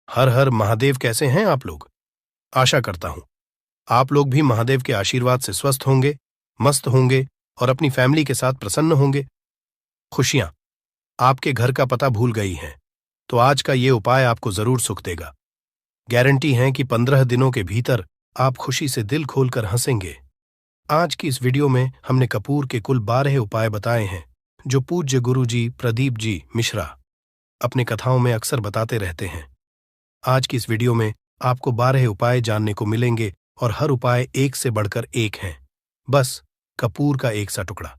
हर हर महादेव। कैसे हैं आप लोग? आशा करता हूं आप लोग भी महादेव के आशीर्वाद से स्वस्थ होंगे, मस्त होंगे और अपनी फैमिली के साथ प्रसन्न होंगे। खुशियां आपके घर का पता भूल गई हैं, तो आज का ये उपाय आपको जरूर सुख देगा। गारंटी है कि 15 दिनों के भीतर आप खुशी से दिल खोलकर हंसेंगे। आज की इस वीडियो में हमने कपूर के कुल 12 उपाय बताए हैं, जो पूज्य गुरु जी प्रदीप जी मिश्रा अपनी कथाओं में अक्सर बताते रहते हैं। आज की इस वीडियो में आपको 12 उपाय जानने को मिलेंगे और हर उपाय एक से बढ़कर एक हैं। बस कपूर का एक सा टुकड़ा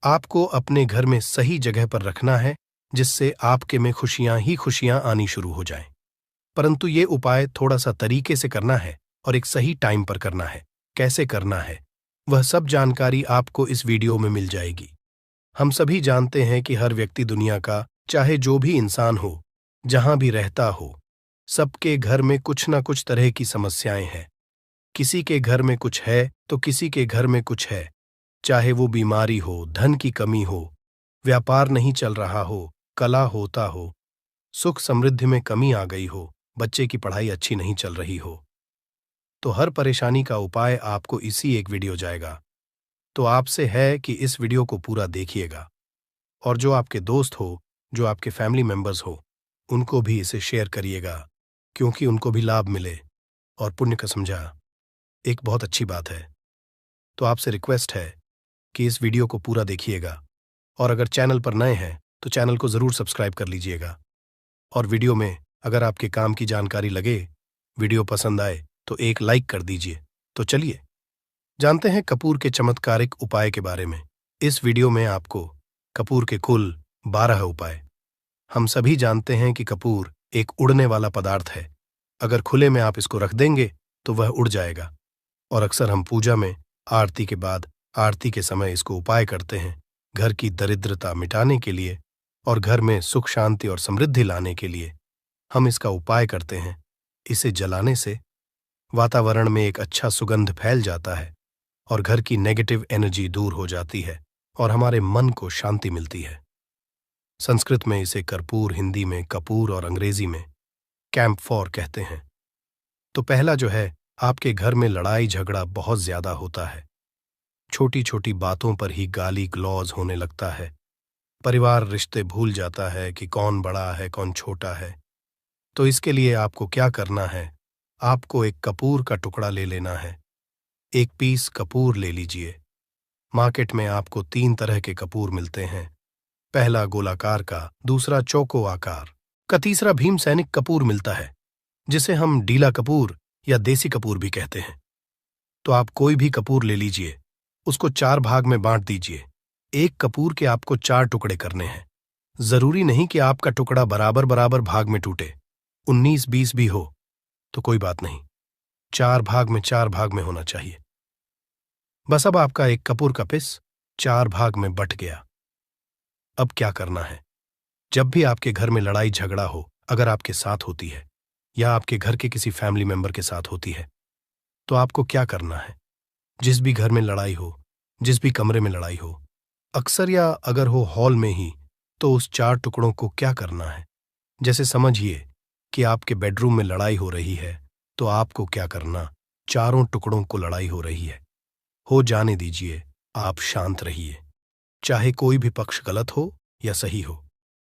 आपको अपने घर में सही जगह पर रखना है, जिससे आपके में खुशियां ही खुशियां आनी शुरू हो जाएं। परंतु ये उपाय थोड़ा सा तरीके से करना है और एक सही टाइम पर करना है। कैसे करना है वह सब जानकारी आपको इस वीडियो में मिल जाएगी। हम सभी जानते हैं कि हर व्यक्ति दुनिया का, चाहे जो भी इंसान हो, जहां भी रहता हो, सबके घर में कुछ ना कुछ तरह की समस्याएं हैं। किसी के घर में कुछ है तो किसी के घर में कुछ है। चाहे वो बीमारी हो, धन की कमी हो, व्यापार नहीं चल रहा हो, कला होता हो, सुख समृद्धि में कमी आ गई हो, बच्चे की पढ़ाई अच्छी नहीं चल रही हो, तो हर परेशानी का उपाय आपको इसी एक वीडियो जाएगा। तो आपसे है कि इस वीडियो को पूरा देखिएगा और जो आपके दोस्त हो, जो आपके फैमिली मेंबर्स हो, उनको भी इसे शेयर करिएगा, क्योंकि उनको भी लाभ मिले और पुण्य का समझा एक बहुत अच्छी बात है। तो आपसे रिक्वेस्ट है कि इस वीडियो को पूरा देखिएगा और अगर चैनल पर नए हैं तो चैनल को जरूर सब्सक्राइब कर लीजिएगा। और वीडियो में अगर आपके काम की जानकारी लगे, वीडियो पसंद आए तो एक लाइक कर दीजिए। तो चलिए जानते हैं कपूर के चमत्कारिक उपाय के बारे में। इस वीडियो में आपको कपूर के कुल 12 उपाय। हम सभी जानते हैं कि कपूर एक उड़ने वाला पदार्थ है। अगर खुले में आप इसको रख देंगे तो वह उड़ जाएगा। और अक्सर हम पूजा में आरती के बाद, आरती के समय इसको उपाय करते हैं, घर की दरिद्रता मिटाने के लिए और घर में सुख शांति और समृद्धि लाने के लिए हम इसका उपाय करते हैं। इसे जलाने से वातावरण में एक अच्छा सुगंध फैल जाता है और घर की नेगेटिव एनर्जी दूर हो जाती है और हमारे मन को शांति मिलती है। संस्कृत में इसे कर्पूर, हिंदी में कपूर और अंग्रेजी में कैम्फोर कहते हैं। तो पहला जो है, आपके घर में लड़ाई झगड़ा बहुत ज्यादा होता है। छोटी छोटी बातों पर ही गाली गलौज होने लगता है। परिवार रिश्ते भूल जाता है कि कौन बड़ा है कौन छोटा है। तो इसके लिए आपको क्या करना है, आपको एक कपूर का टुकड़ा ले लेना है। एक पीस कपूर ले लीजिए। मार्केट में आपको 3 तरह के कपूर मिलते हैं। पहला गोलाकार का, दूसरा चौको आकार का, तीसरा भीम सैनिक कपूर मिलता है, जिसे हम डीला कपूर या देसी कपूर भी कहते हैं। तो आप कोई भी कपूर ले लीजिए, उसको 4 भाग में बांट दीजिए। एक कपूर के आपको 4 टुकड़े करने हैं। जरूरी नहीं कि आपका टुकड़ा बराबर बराबर भाग में टूटे, 19-20 भी हो तो कोई बात नहीं, 4 भाग में होना चाहिए। बस अब आपका एक कपूर का पिस 4 भाग में बट गया। अब क्या करना है, जब भी आपके घर में लड़ाई झगड़ा हो, अगर आपके साथ होती है या आपके घर के किसी फैमिली मेंबर के साथ होती है, तो आपको क्या करना है। जिस भी घर में लड़ाई हो, जिस भी कमरे में लड़ाई हो, अक्सर या अगर हो हॉल में ही, तो उस 4 टुकड़ों को क्या करना है। जैसे समझिए कि आपके बेडरूम में लड़ाई हो रही है, तो आपको क्या करना, चारों टुकड़ों को लड़ाई हो रही है, हो जाने दीजिए, आप शांत रहिए। चाहे कोई भी पक्ष गलत हो या सही हो,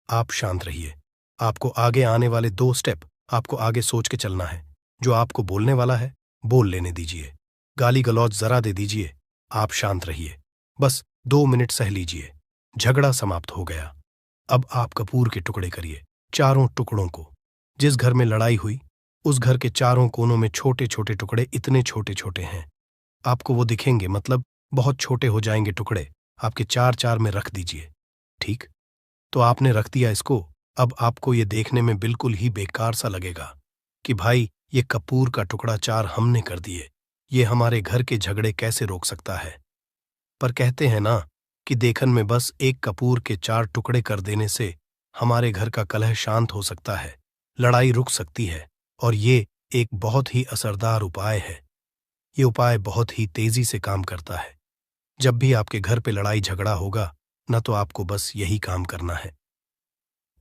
आप शांत रहिए। आपको आगे आने वाले 2 स्टेप आपको आगे सोच के चलना है। जो आपको बोलने वाला है बोल लेने दीजिए, गाली गलौज जरा दे दीजिए, आप शांत रहिए। बस 2 मिनट सह लीजिए, झगड़ा समाप्त हो गया। अब आप कपूर के टुकड़े करिए, चारों टुकड़ों को। जिस घर में लड़ाई हुई, उस घर के चारों कोनों में छोटे छोटे टुकड़े, इतने छोटे छोटे हैं आपको वो दिखेंगे, मतलब बहुत छोटे हो जाएंगे टुकड़े। आपके 4-4 में रख दीजिए। ठीक, तो आपने रख दिया इसको। अब आपको ये देखने में बिल्कुल ही बेकार सा लगेगा कि भाई ये कपूर का टुकड़ा 4 हमने कर दिए, ये हमारे घर के झगड़े कैसे रोक सकता है। पर कहते हैं ना कि देखन में बस एक कपूर के 4 टुकड़े कर देने से हमारे घर का कलह शांत हो सकता है, लड़ाई रुक सकती है। और ये एक बहुत ही असरदार उपाय है। ये उपाय बहुत ही तेजी से काम करता है। जब भी आपके घर पे लड़ाई झगड़ा होगा ना, तो आपको बस यही काम करना है।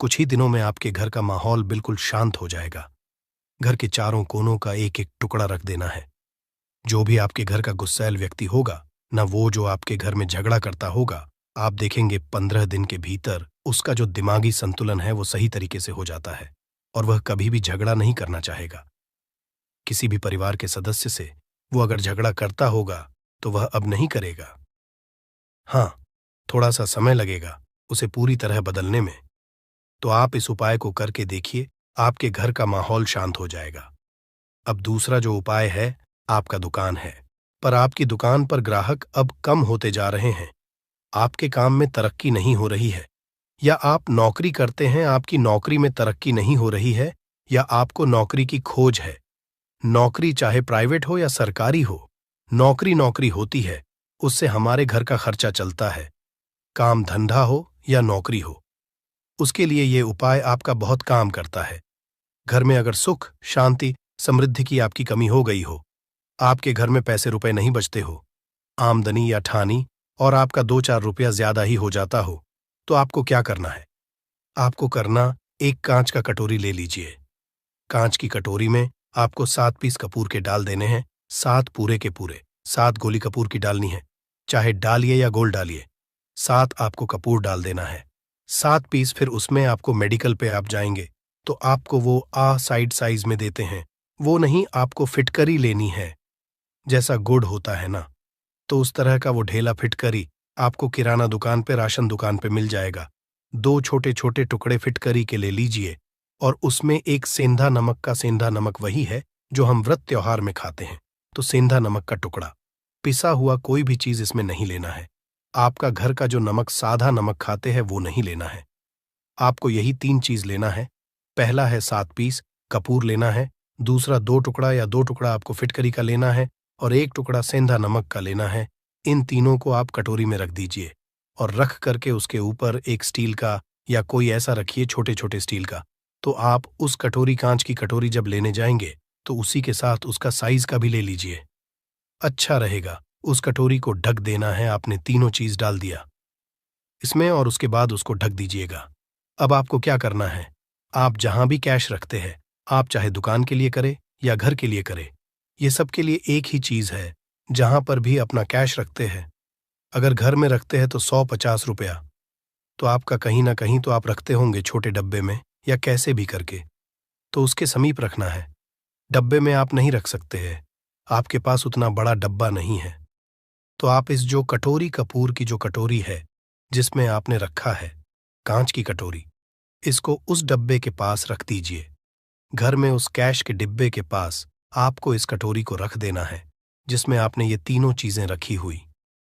कुछ ही दिनों में आपके घर का माहौल बिल्कुल शांत हो जाएगा। घर के चारों कोनों का एक एक टुकड़ा रख देना है। जो भी आपके घर का गुस्सैल व्यक्ति होगा, न वो जो आपके घर में झगड़ा करता होगा, आप देखेंगे 15 दिन के भीतर उसका जो दिमागी संतुलन है वो सही तरीके से हो जाता है और वह कभी भी झगड़ा नहीं करना चाहेगा। किसी भी परिवार के सदस्य से वो अगर झगड़ा करता होगा तो वह अब नहीं करेगा। हाँ, थोड़ा सा समय लगेगा उसे पूरी तरह बदलने में। तो आप इस उपाय को करके देखिए, आपके घर का माहौल शांत हो जाएगा। अब दूसरा जो उपाय है, आपका दुकान है, पर आपकी दुकान पर ग्राहक अब कम होते जा रहे हैं। आपके काम में तरक्की नहीं हो रही है, या आप नौकरी करते हैं, आपकी नौकरी में तरक्की नहीं हो रही है, या आपको नौकरी की खोज है। नौकरी चाहे प्राइवेट हो या सरकारी हो, नौकरी नौकरी होती है, उससे हमारे घर का खर्चा चलता है। काम धंधा हो या नौकरी हो, उसके लिए ये उपाय आपका बहुत काम करता है। घर में अगर सुख, शांति, समृद्धि की आपकी कमी हो गई हो, आपके घर में पैसे रुपए नहीं बचते हो, आमदनी या ठानी और आपका 2-4 रुपया ज्यादा ही हो जाता हो, तो आपको क्या करना है? आपको करना, एक कांच का कटोरी ले लीजिए। कांच की कटोरी में आपको 7 पीस कपूर के डाल देने हैं, 7 पूरे के पूरे। 7 गोली कपूर की डालनी है, चाहे डालिए या गोल डालिए। 7 आपको कपूर डाल देना है, 7 पीस। फिर उसमें आपको मेडिकल पे आप जाएंगे तो आपको वो साइड साइज में देते हैं, वो नहीं, आपको फिटकरी लेनी है। जैसा गुड़ होता है ना, तो उस तरह का वो ढेला फिटकरी आपको किराना दुकान पे, राशन दुकान पे मिल जाएगा। 2 छोटे छोटे टुकड़े फिटकरी के ले लीजिए और उसमें एक सेंधा नमक का, सेंधा नमक वही है जो हम व्रत त्योहार में खाते हैं, तो सेंधा नमक का टुकड़ा। पिसा हुआ कोई भी चीज इसमें नहीं लेना है। आपका घर का जो नमक, साधा नमक खाते हैं, वो नहीं लेना है। आपको यही 3 चीज लेना है। पहला है 7 पीस कपूर लेना है, दूसरा 2 टुकड़ा या 2 टुकड़ा आपको फिटकरी का लेना है और 1 टुकड़ा सेंधा नमक का लेना है। इन तीनों को आप कटोरी में रख दीजिए और रख करके उसके ऊपर एक स्टील का या कोई ऐसा रखिए, छोटे छोटे स्टील का। तो आप उस कटोरी, कांच की कटोरी जब लेने जाएंगे तो उसी के साथ उसका साइज का भी ले लीजिए, अच्छा रहेगा। उस कटोरी को ढक देना है, आपने तीनों चीज डाल दिया इसमें और उसके बाद उसको ढक दीजिएगा। अब आपको क्या करना है, आप जहां भी कैश रखते हैं, आप चाहे दुकान के लिए करें या घर के लिए करें, ये सब के लिए एक ही चीज है। जहां पर भी अपना कैश रखते हैं, अगर घर में रखते हैं तो 100-50 रुपया, तो आपका कहीं ना कहीं तो आप रखते होंगे छोटे डब्बे में या कैसे भी करके, तो उसके समीप रखना है। डब्बे में आप नहीं रख सकते हैं, आपके पास उतना बड़ा डब्बा नहीं है। तो आप इस जो कटोरी, कपूर की जो कटोरी है जिसमें आपने रखा है, कांच की कटोरी, इसको उस डब्बे के पास रख दीजिए। घर में उस कैश के डिब्बे के पास आपको इस कटोरी को रख देना है जिसमें आपने ये तीनों चीजें रखी हुई।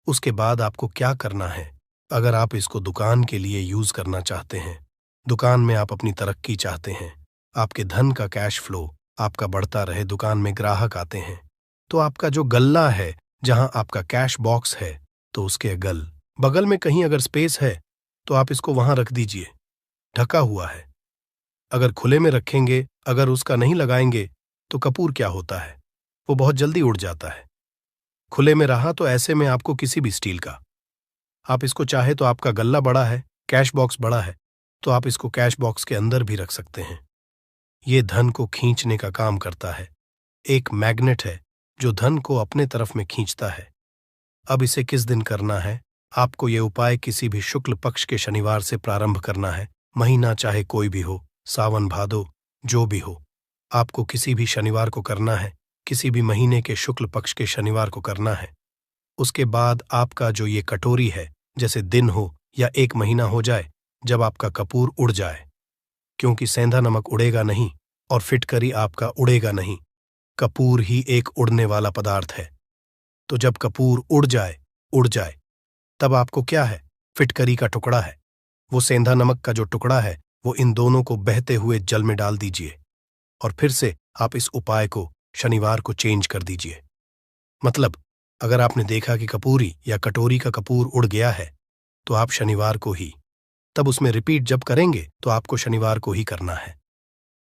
उसके बाद आपको क्या करना है, अगर आप इसको दुकान के लिए यूज करना चाहते हैं, दुकान में आप अपनी तरक्की चाहते हैं, आपके धन का कैश फ्लो आपका बढ़ता रहे, दुकान में ग्राहक आते हैं, तो आपका जो गल्ला है, जहां आपका कैश बॉक्स है, तो उसके बगल में कहीं अगर स्पेस है तो आप इसको वहां रख दीजिए, ढका हुआ है। अगर खुले में रखेंगे, अगर उसका नहीं लगाएंगे, तो कपूर क्या होता है, वो बहुत जल्दी उड़ जाता है। खुले में रहा तो ऐसे में आपको किसी भी स्टील का, आप इसको चाहे तो, आपका गल्ला बड़ा है, कैश बॉक्स बड़ा है, तो आप इसको कैश बॉक्स के अंदर भी रख सकते हैं। ये धन को खींचने का काम करता है, एक मैग्नेट है जो धन को अपने तरफ में खींचता है। अब इसे किस दिन करना है, आपको ये उपाय किसी भी शुक्ल पक्ष के शनिवार से प्रारंभ करना है। महीना चाहे कोई भी हो, सावन भादो जो भी हो, आपको किसी भी शनिवार को करना है, किसी भी महीने के शुक्ल पक्ष के शनिवार को करना है। उसके बाद आपका जो ये कटोरी है, जैसे दिन हो या 1 महीना हो जाए, जब आपका कपूर उड़ जाए, क्योंकि सेंधा नमक उड़ेगा नहीं और फिटकरी आपका उड़ेगा नहीं, कपूर ही एक उड़ने वाला पदार्थ है। तो जब कपूर उड़ जाए, तब आपको क्या है, फिटकरी का टुकड़ा है, वो सेंधा नमक का जो टुकड़ा है, वो इन दोनों को बहते हुए जल में डाल दीजिए और फिर से आप इस उपाय को शनिवार को चेंज कर दीजिए। मतलब अगर आपने देखा कि कपूरी या कटोरी का कपूर उड़ गया है, तो आप शनिवार को ही, तब उसमें रिपीट जब करेंगे तो आपको शनिवार को ही करना है।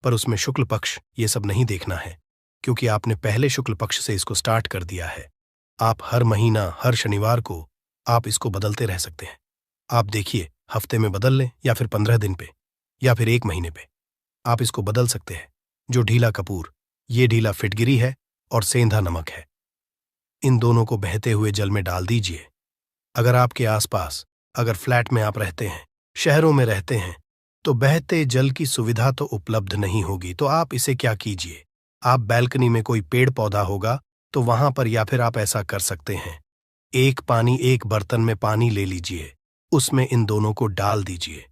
पर उसमें शुक्ल पक्ष ये सब नहीं देखना है, क्योंकि आपने पहले शुक्ल पक्ष से इसको स्टार्ट कर दिया है। आप हर महीना, हर शनिवार को आप इसको बदलते रह सकते हैं। आप देखिए, हफ्ते में बदल लें या फिर 15 दिन पे या फिर 1 महीने पे, आप इसको बदल सकते हैं। जो ढीला कपूर, ये ढीला फिटगिरी है और सेंधा नमक है। इन दोनों को बहते हुए जल में डाल दीजिए। अगर आपके आसपास, अगर फ्लैट में आप रहते हैं, शहरों में रहते हैं, तो बहते जल की सुविधा तो उपलब्ध नहीं होगी, तो आप इसे क्या कीजिए, आप बैल्कनी में कोई पेड़ पौधा होगा तो वहां पर, या फिर आप ऐसा कर सकते हैं, एक बर्तन में पानी ले लीजिए, उसमें इन दोनों को डाल दीजिए।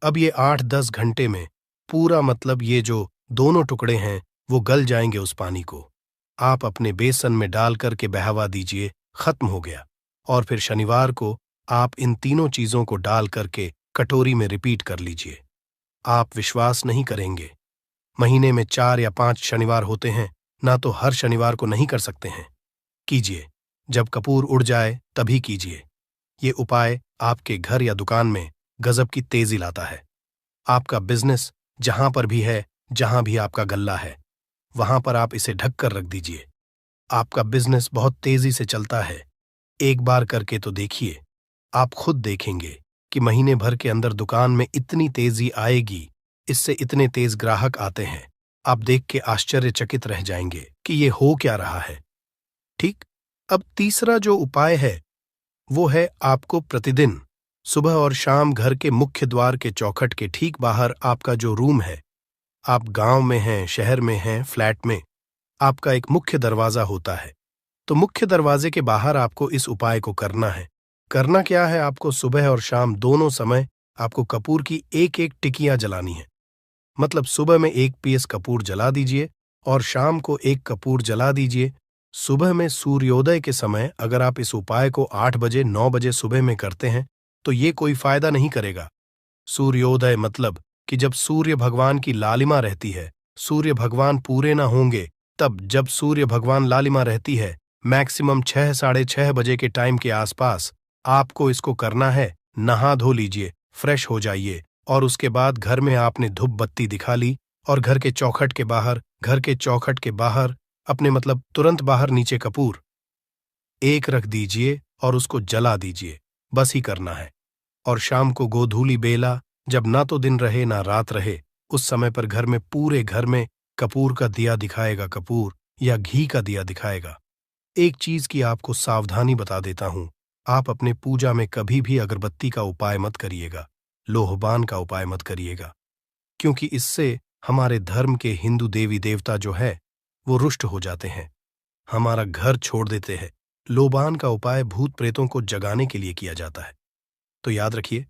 अब ये 8-10 घंटे में पूरा, मतलब ये जो दोनों टुकड़े हैं वो गल जाएंगे उस पानी को। आप अपने बेसन में डाल करके बहवा दीजिए, खत्म हो गया। और फिर शनिवार को आप इन तीनों चीजों को डाल करके कटोरी में रिपीट कर लीजिए। आप विश्वास नहीं करेंगे, महीने में 4 या 5 शनिवार होते हैं ना, तो हर शनिवार को नहीं कर सकते हैं। कीजिए, जब कपूर उड़ जाए तभी कीजिए। ये उपाय आपके घर या दुकान में गजब की तेजी लाता है। आपका बिजनेस जहां पर भी है, जहां भी आपका गल्ला है, वहां पर आप इसे ढक कर रख दीजिए। आपका बिजनेस बहुत तेजी से चलता है। एक बार करके तो देखिए, आप खुद देखेंगे कि महीने भर के अंदर दुकान में इतनी तेजी आएगी, इससे इतने तेज ग्राहक आते हैं, आप देख के आश्चर्यचकित रह जाएंगे कि ये हो क्या रहा है। ठीक। अब तीसरा जो उपाय है वो है, आपको प्रतिदिन सुबह और शाम घर के मुख्य द्वार के चौखट के ठीक बाहर आपका जो रूम है, आप गांव में हैं, शहर में हैं, फ्लैट में, आपका एक मुख्य दरवाजा होता है, तो मुख्य दरवाजे के बाहर आपको इस उपाय को करना है। करना क्या है, आपको सुबह और शाम दोनों समय आपको कपूर की एक एक टिकियां जलानी है। मतलब सुबह में 1 पीस कपूर जला दीजिए और शाम को 1 कपूर जला दीजिए। सुबह में सूर्योदय के समय अगर आप इस उपाय को 8 बजे 9 बजे सुबह में करते हैं तो ये कोई फायदा नहीं करेगा। सूर्योदय मतलब कि जब सूर्य भगवान की लालिमा रहती है, सूर्य भगवान पूरे ना होंगे, तब जब सूर्य भगवान लालिमा रहती है, मैक्सिमम 6 साढ़े 6 बजे के टाइम के आसपास आपको इसको करना है। नहा धो लीजिए, फ्रेश हो जाइए, और उसके बाद घर में आपने धूप बत्ती दिखा ली और घर के चौखट के बाहर अपने, मतलब तुरंत बाहर, नीचे कपूर एक रख दीजिए और उसको जला दीजिए। बस ही करना है। और शाम को गोधूली बेला, जब ना तो दिन रहे ना रात रहे, उस समय पर घर में, पूरे घर में कपूर का दिया दिखाएगा, कपूर या घी का दिया दिखाएगा। एक चीज की आपको सावधानी बता देता हूं, आप अपने पूजा में कभी भी अगरबत्ती का उपाय मत करिएगा, लोहबान का उपाय मत करिएगा, क्योंकि इससे हमारे धर्म के हिंदू देवी देवता जो है वो रुष्ट हो जाते हैं, हमारा घर छोड़ देते हैं। लोबान का उपाय भूत प्रेतों को जगाने के लिए किया जाता है। तो याद रखिए,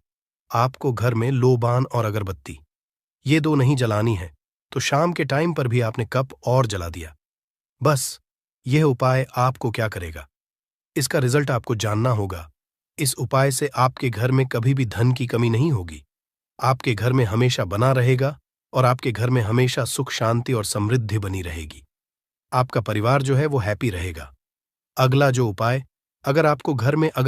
आपको घर में लोबान और अगरबत्ती ये 2 नहीं जलानी है, तो शाम के टाइम पर भी आपने कप और जला दिया। बस यह उपाय आपको क्या करेगा, इसका रिजल्ट आपको जानना होगा। इस उपाय से आपके घर में कभी भी धन की कमी नहीं होगी, आपके घर में हमेशा बना रहेगा और आपके घर में हमेशा सुख शांति और समृद्धि बनी रहेगी। आपका परिवार जो है वो हैप्पी रहेगा। अगला जो उपाय, अगर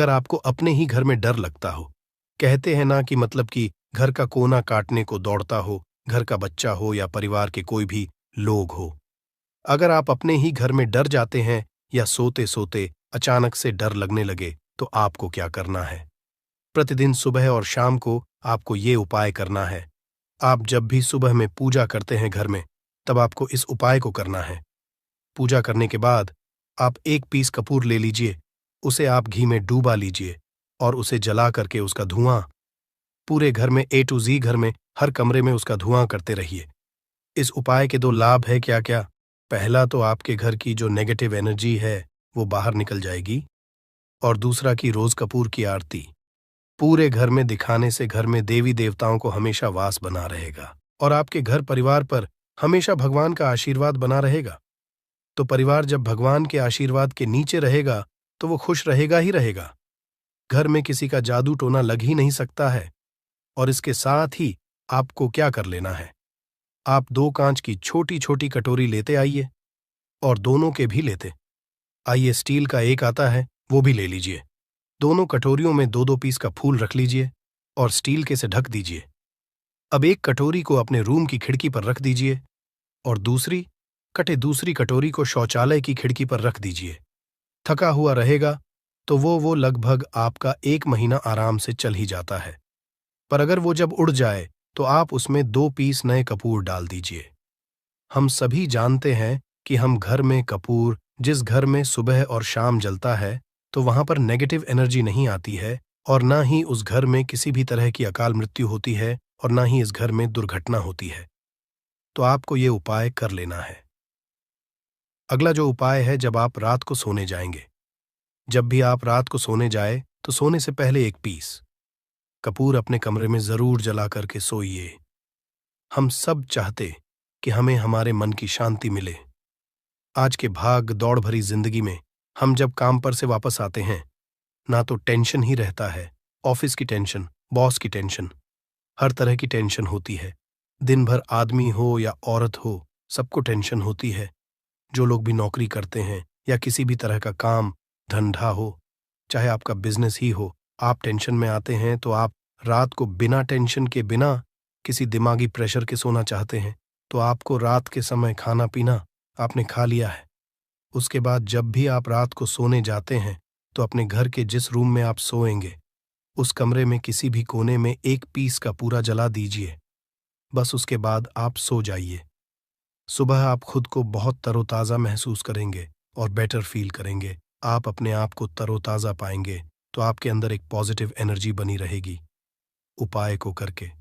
आपको अपने ही घर में डर लगता हो, कहते हैं ना कि मतलब कि घर का कोना काटने को दौड़ता हो, घर का बच्चा हो या परिवार के कोई भी लोग हो, अगर आप अपने ही घर में डर जाते हैं या सोते सोते अचानक से डर लगने लगे, तो आपको क्या करना है, प्रतिदिन सुबह और शाम को आपको ये उपाय करना है। आप जब भी सुबह में पूजा करते हैं घर में, तब आपको इस उपाय को करना है। पूजा करने के बाद आप 1 पीस कपूर ले लीजिए, उसे आप घी में डूबा लीजिए और उसे जला करके उसका धुआं पूरे घर में, A to Z घर में, हर कमरे में उसका धुआं करते रहिए। इस उपाय के 2 लाभ है क्या क्या। पहला तो आपके घर की जो नेगेटिव एनर्जी है वो बाहर निकल जाएगी, और दूसरा कि रोज कपूर की आरती पूरे घर में दिखाने से घर में देवी देवताओं को हमेशा वास बना रहेगा और आपके घर परिवार पर हमेशा भगवान का आशीर्वाद बना रहेगा। तो परिवार जब भगवान के आशीर्वाद के नीचे रहेगा तो वो खुश रहेगा ही रहेगा। घर में किसी का जादू टोना लग ही नहीं सकता है। और इसके साथ ही आपको क्या कर लेना है, आप 2 कांच की छोटी छोटी कटोरी लेते आइए, और दोनों के भी लेते आइए, स्टील का एक आता है वो भी ले लीजिए। दोनों कटोरियों में 2-2 पीस का फूल रख लीजिए और स्टील के से ढक दीजिए। अब एक कटोरी को अपने रूम की खिड़की पर रख दीजिए और दूसरी कटोरी को शौचालय की खिड़की पर रख दीजिए। थका हुआ रहेगा तो वो लगभग आपका 1 महीना आराम से चल ही जाता है। पर अगर वो जब उड़ जाए तो आप उसमें 2 पीस नए कपूर डाल दीजिए। हम सभी जानते हैं कि हम घर में कपूर, जिस घर में सुबह और शाम जलता है, तो वहां पर नेगेटिव एनर्जी नहीं आती है, और ना ही उस घर में किसी भी तरह की अकाल मृत्यु होती है, और ना ही इस घर में दुर्घटना होती है। तो आपको ये उपाय कर लेना है। अगला जो उपाय है, जब आप रात को सोने जाएंगे, जब भी आप रात को सोने जाए तो सोने से पहले एक पीस कपूर अपने कमरे में जरूर जला करके सोइए। हम सब चाहते कि हमें हमारे मन की शांति मिले। आज के भाग दौड़ भरी जिंदगी में हम जब काम पर से वापस आते हैं, ना तो टेंशन ही रहता है, ऑफिस की टेंशन, बॉस की टेंशन, हर तरह की टेंशन होती है। दिन भर आदमी हो या औरत हो, सबको टेंशन होती है। जो लोग भी नौकरी करते हैं या किसी भी तरह का काम धंधा हो, चाहे आपका बिजनेस ही हो, आप टेंशन में आते हैं तो आप रात को बिना टेंशन के, बिना किसी दिमागी प्रेशर के सोना चाहते हैं। तो आपको रात के समय खाना पीना आपने खा लिया है। उसके बाद जब भी आप रात को सोने जाते हैं तो अपने घर के जिस रूम में आप सोएंगे, उस कमरे में किसी भी कोने में एक पीस का पूरा जला दीजिए। बस उसके बाद आप सो जाइए। सुबह आप खुद को बहुत तरोताज़ा महसूस करेंगे और बेटर फील करेंगे। आप अपने आप को तरोताज़ा पाएंगे, तो आपके अंदर एक पॉजिटिव एनर्जी बनी रहेगी। उपाय को करके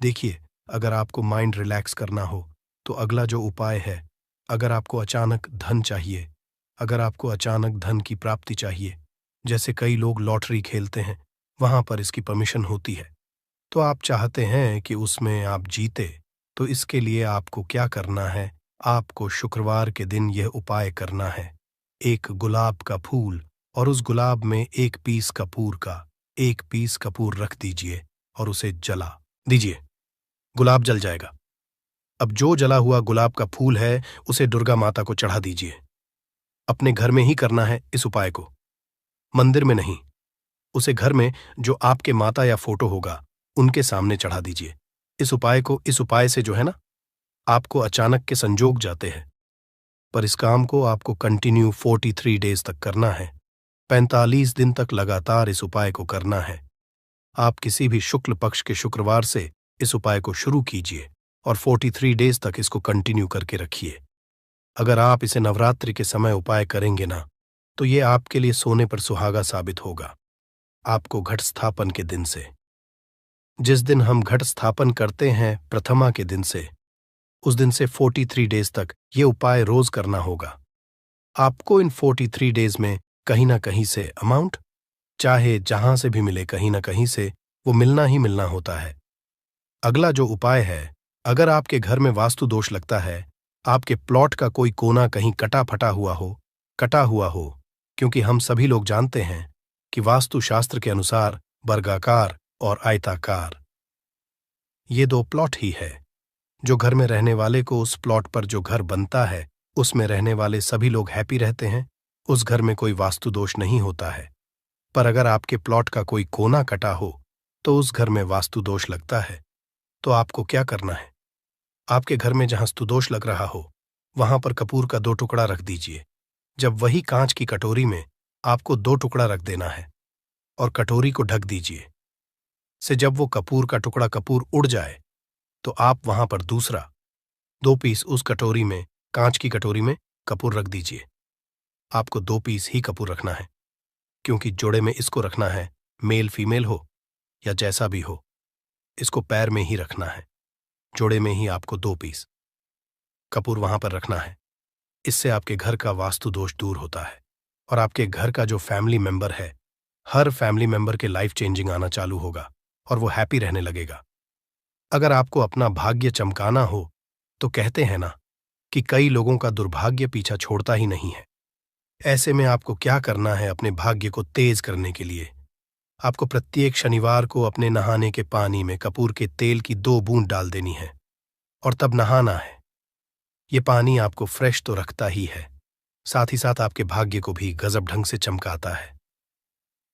देखिए। अगर आपको माइंड रिलैक्स करना हो तो अगला जो उपाय है, अगर आपको अचानक धन चाहिए, अगर आपको अचानक धन की प्राप्ति चाहिए, जैसे कई लोग लॉटरी खेलते हैं, वहां पर इसकी परमिशन होती है, तो आप चाहते हैं कि उसमें आप जीते, तो इसके लिए आपको क्या करना है? आपको शुक्रवार के दिन यह उपाय करना है। एक गुलाब का फूल और उस गुलाब में एक पीस कपूर रख दीजिए और उसे जला दीजिए। गुलाब जल जाएगा। अब जो जला हुआ गुलाब का फूल है, उसे दुर्गा माता को चढ़ा दीजिए। अपने घर में ही करना है इस उपाय को, मंदिर में नहीं। उसे घर में जो आपके माता या फोटो होगा, उनके सामने चढ़ा दीजिए। इस उपाय से जो है ना, आपको अचानक के संजोग जाते हैं। पर इस काम को आपको कंटिन्यू 43 डेज तक करना है। 45 दिन तक लगातार इस उपाय को करना है। आप किसी भी शुक्ल पक्ष के शुक्रवार से इस उपाय को शुरू कीजिए और 43 डेज तक इसको कंटिन्यू करके रखिए। अगर आप इसे नवरात्रि के समय उपाय करेंगे ना, तो ये आपके लिए सोने पर सुहागा साबित होगा। आपको घट स्थापन के दिन से, जिस दिन हम घट स्थापन करते हैं प्रथमा के दिन से, उस दिन से 43 डेज तक ये उपाय रोज करना होगा। आपको इन 43 डेज में कहीं ना कहीं से अमाउंट, चाहे जहां से भी मिले, कहीं ना कहीं से वो मिलना ही मिलना होता है। अगला जो उपाय है, अगर आपके घर में वास्तु दोष लगता है, आपके प्लॉट का कोई कोना कहीं कटा हुआ हो, क्योंकि हम सभी लोग जानते हैं कि वास्तु शास्त्र के अनुसार वर्गाकार और आयताकार ये दो प्लॉट ही है। जो घर में रहने वाले को, उस प्लॉट पर जो घर बनता है, उसमें रहने वाले सभी लोग हैप्पी रहते हैं, उस घर में कोई वास्तु दोष नहीं होता है। पर अगर आपके प्लॉट का कोई कोना कटा हो तो उस घर में वास्तु दोष लगता है। तो आपको क्या करना है? आपके घर में जहां स्तुदोष लग रहा हो, वहां पर कपूर का 2 टुकड़ा रख दीजिए। जब वही कांच की कटोरी में आपको 2 टुकड़ा रख देना है और कटोरी को ढक दीजिए। से जब वो कपूर का टुकड़ा कपूर उड़ जाए, तो आप वहां पर दूसरा 2 पीस उस कटोरी में, कांच की कटोरी में कपूर रख दीजिए। आपको 2 पीस ही कपूर रखना है, क्योंकि जोड़े में इसको रखना है, मेल फीमेल हो या जैसा भी हो, इसको पैर में ही रखना है। जोड़े में ही आपको 2 पीस कपूर वहां पर रखना है। इससे आपके घर का वास्तु दोष दूर होता है और आपके घर का जो फैमिली मेंबर है, हर फैमिली मेंबर के लाइफ चेंजिंग आना चालू होगा और वो हैप्पी रहने लगेगा। अगर आपको अपना भाग्य चमकाना हो, तो कहते हैं ना कि कई लोगों का दुर्भाग्य पीछा छोड़ता ही नहीं है। ऐसे में आपको क्या करना है अपने भाग्य को तेज करने के लिए? आपको प्रत्येक शनिवार को अपने नहाने के पानी में कपूर के तेल की 2 बूंद डाल देनी है और तब नहाना है। ये पानी आपको फ्रेश तो रखता ही है, साथ ही साथ आपके भाग्य को भी गजब ढंग से चमकाता है।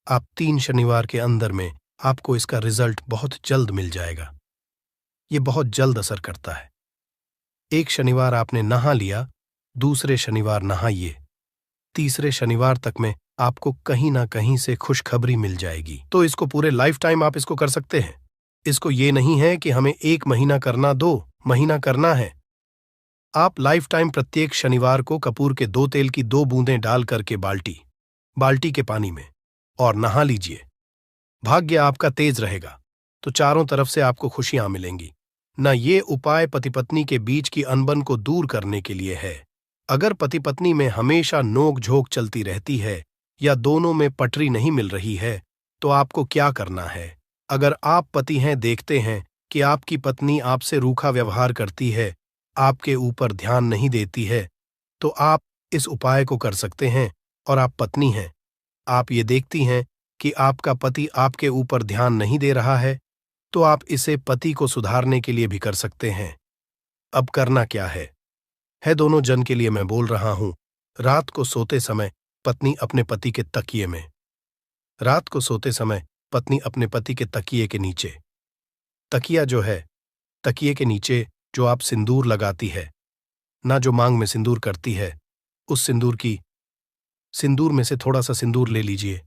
आप 3 शनिवार के अंदर में आपको इसका रिजल्ट बहुत जल्द मिल जाएगा। ये बहुत जल्द असर करता है। एक शनिवार आपने नहा लिया, दूसरे शनिवार नहाइए, तीसरे शनिवार तक में आपको कहीं ना कहीं से खुशखबरी मिल जाएगी। तो इसको पूरे लाइफ टाइम आप इसको कर सकते हैं। इसको ये नहीं है कि हमें 1 महीना करना, 2 महीना करना है। आप लाइफ टाइम प्रत्येक शनिवार को कपूर के 2 तेल की 2 बूंदें डाल करके बाल्टी के पानी में और नहा लीजिए। भाग्य आपका तेज रहेगा तो चारों तरफ से आपको खुशियां मिलेंगी। न ये उपाय पति पत्नी के बीच की अनबन को दूर करने के लिए है। अगर पति पत्नी में हमेशा नोक झोंक चलती रहती है या दोनों में पटरी नहीं मिल रही है तो आपको क्या करना है? अगर आप पति हैं, देखते हैं कि आपकी पत्नी आपसे रूखा व्यवहार करती है, आपके ऊपर ध्यान नहीं देती है, तो आप इस उपाय को कर सकते हैं। और आप पत्नी हैं, आप ये देखती हैं कि आपका पति आपके ऊपर ध्यान नहीं दे रहा है, तो आप इसे पति को सुधारने के लिए भी कर सकते हैं। अब करना क्या है दोनों जन के लिए मैं बोल रहा हूं। रात को सोते समय पत्नी अपने पति के तकिए में, रात को सोते समय पत्नी अपने पति के तकिए के नीचे, तकिया जो है, तकिए के नीचे जो आप सिंदूर लगाती है ना, जो मांग में सिंदूर करती है, उस सिंदूर में से थोड़ा सा सिंदूर ले लीजिए,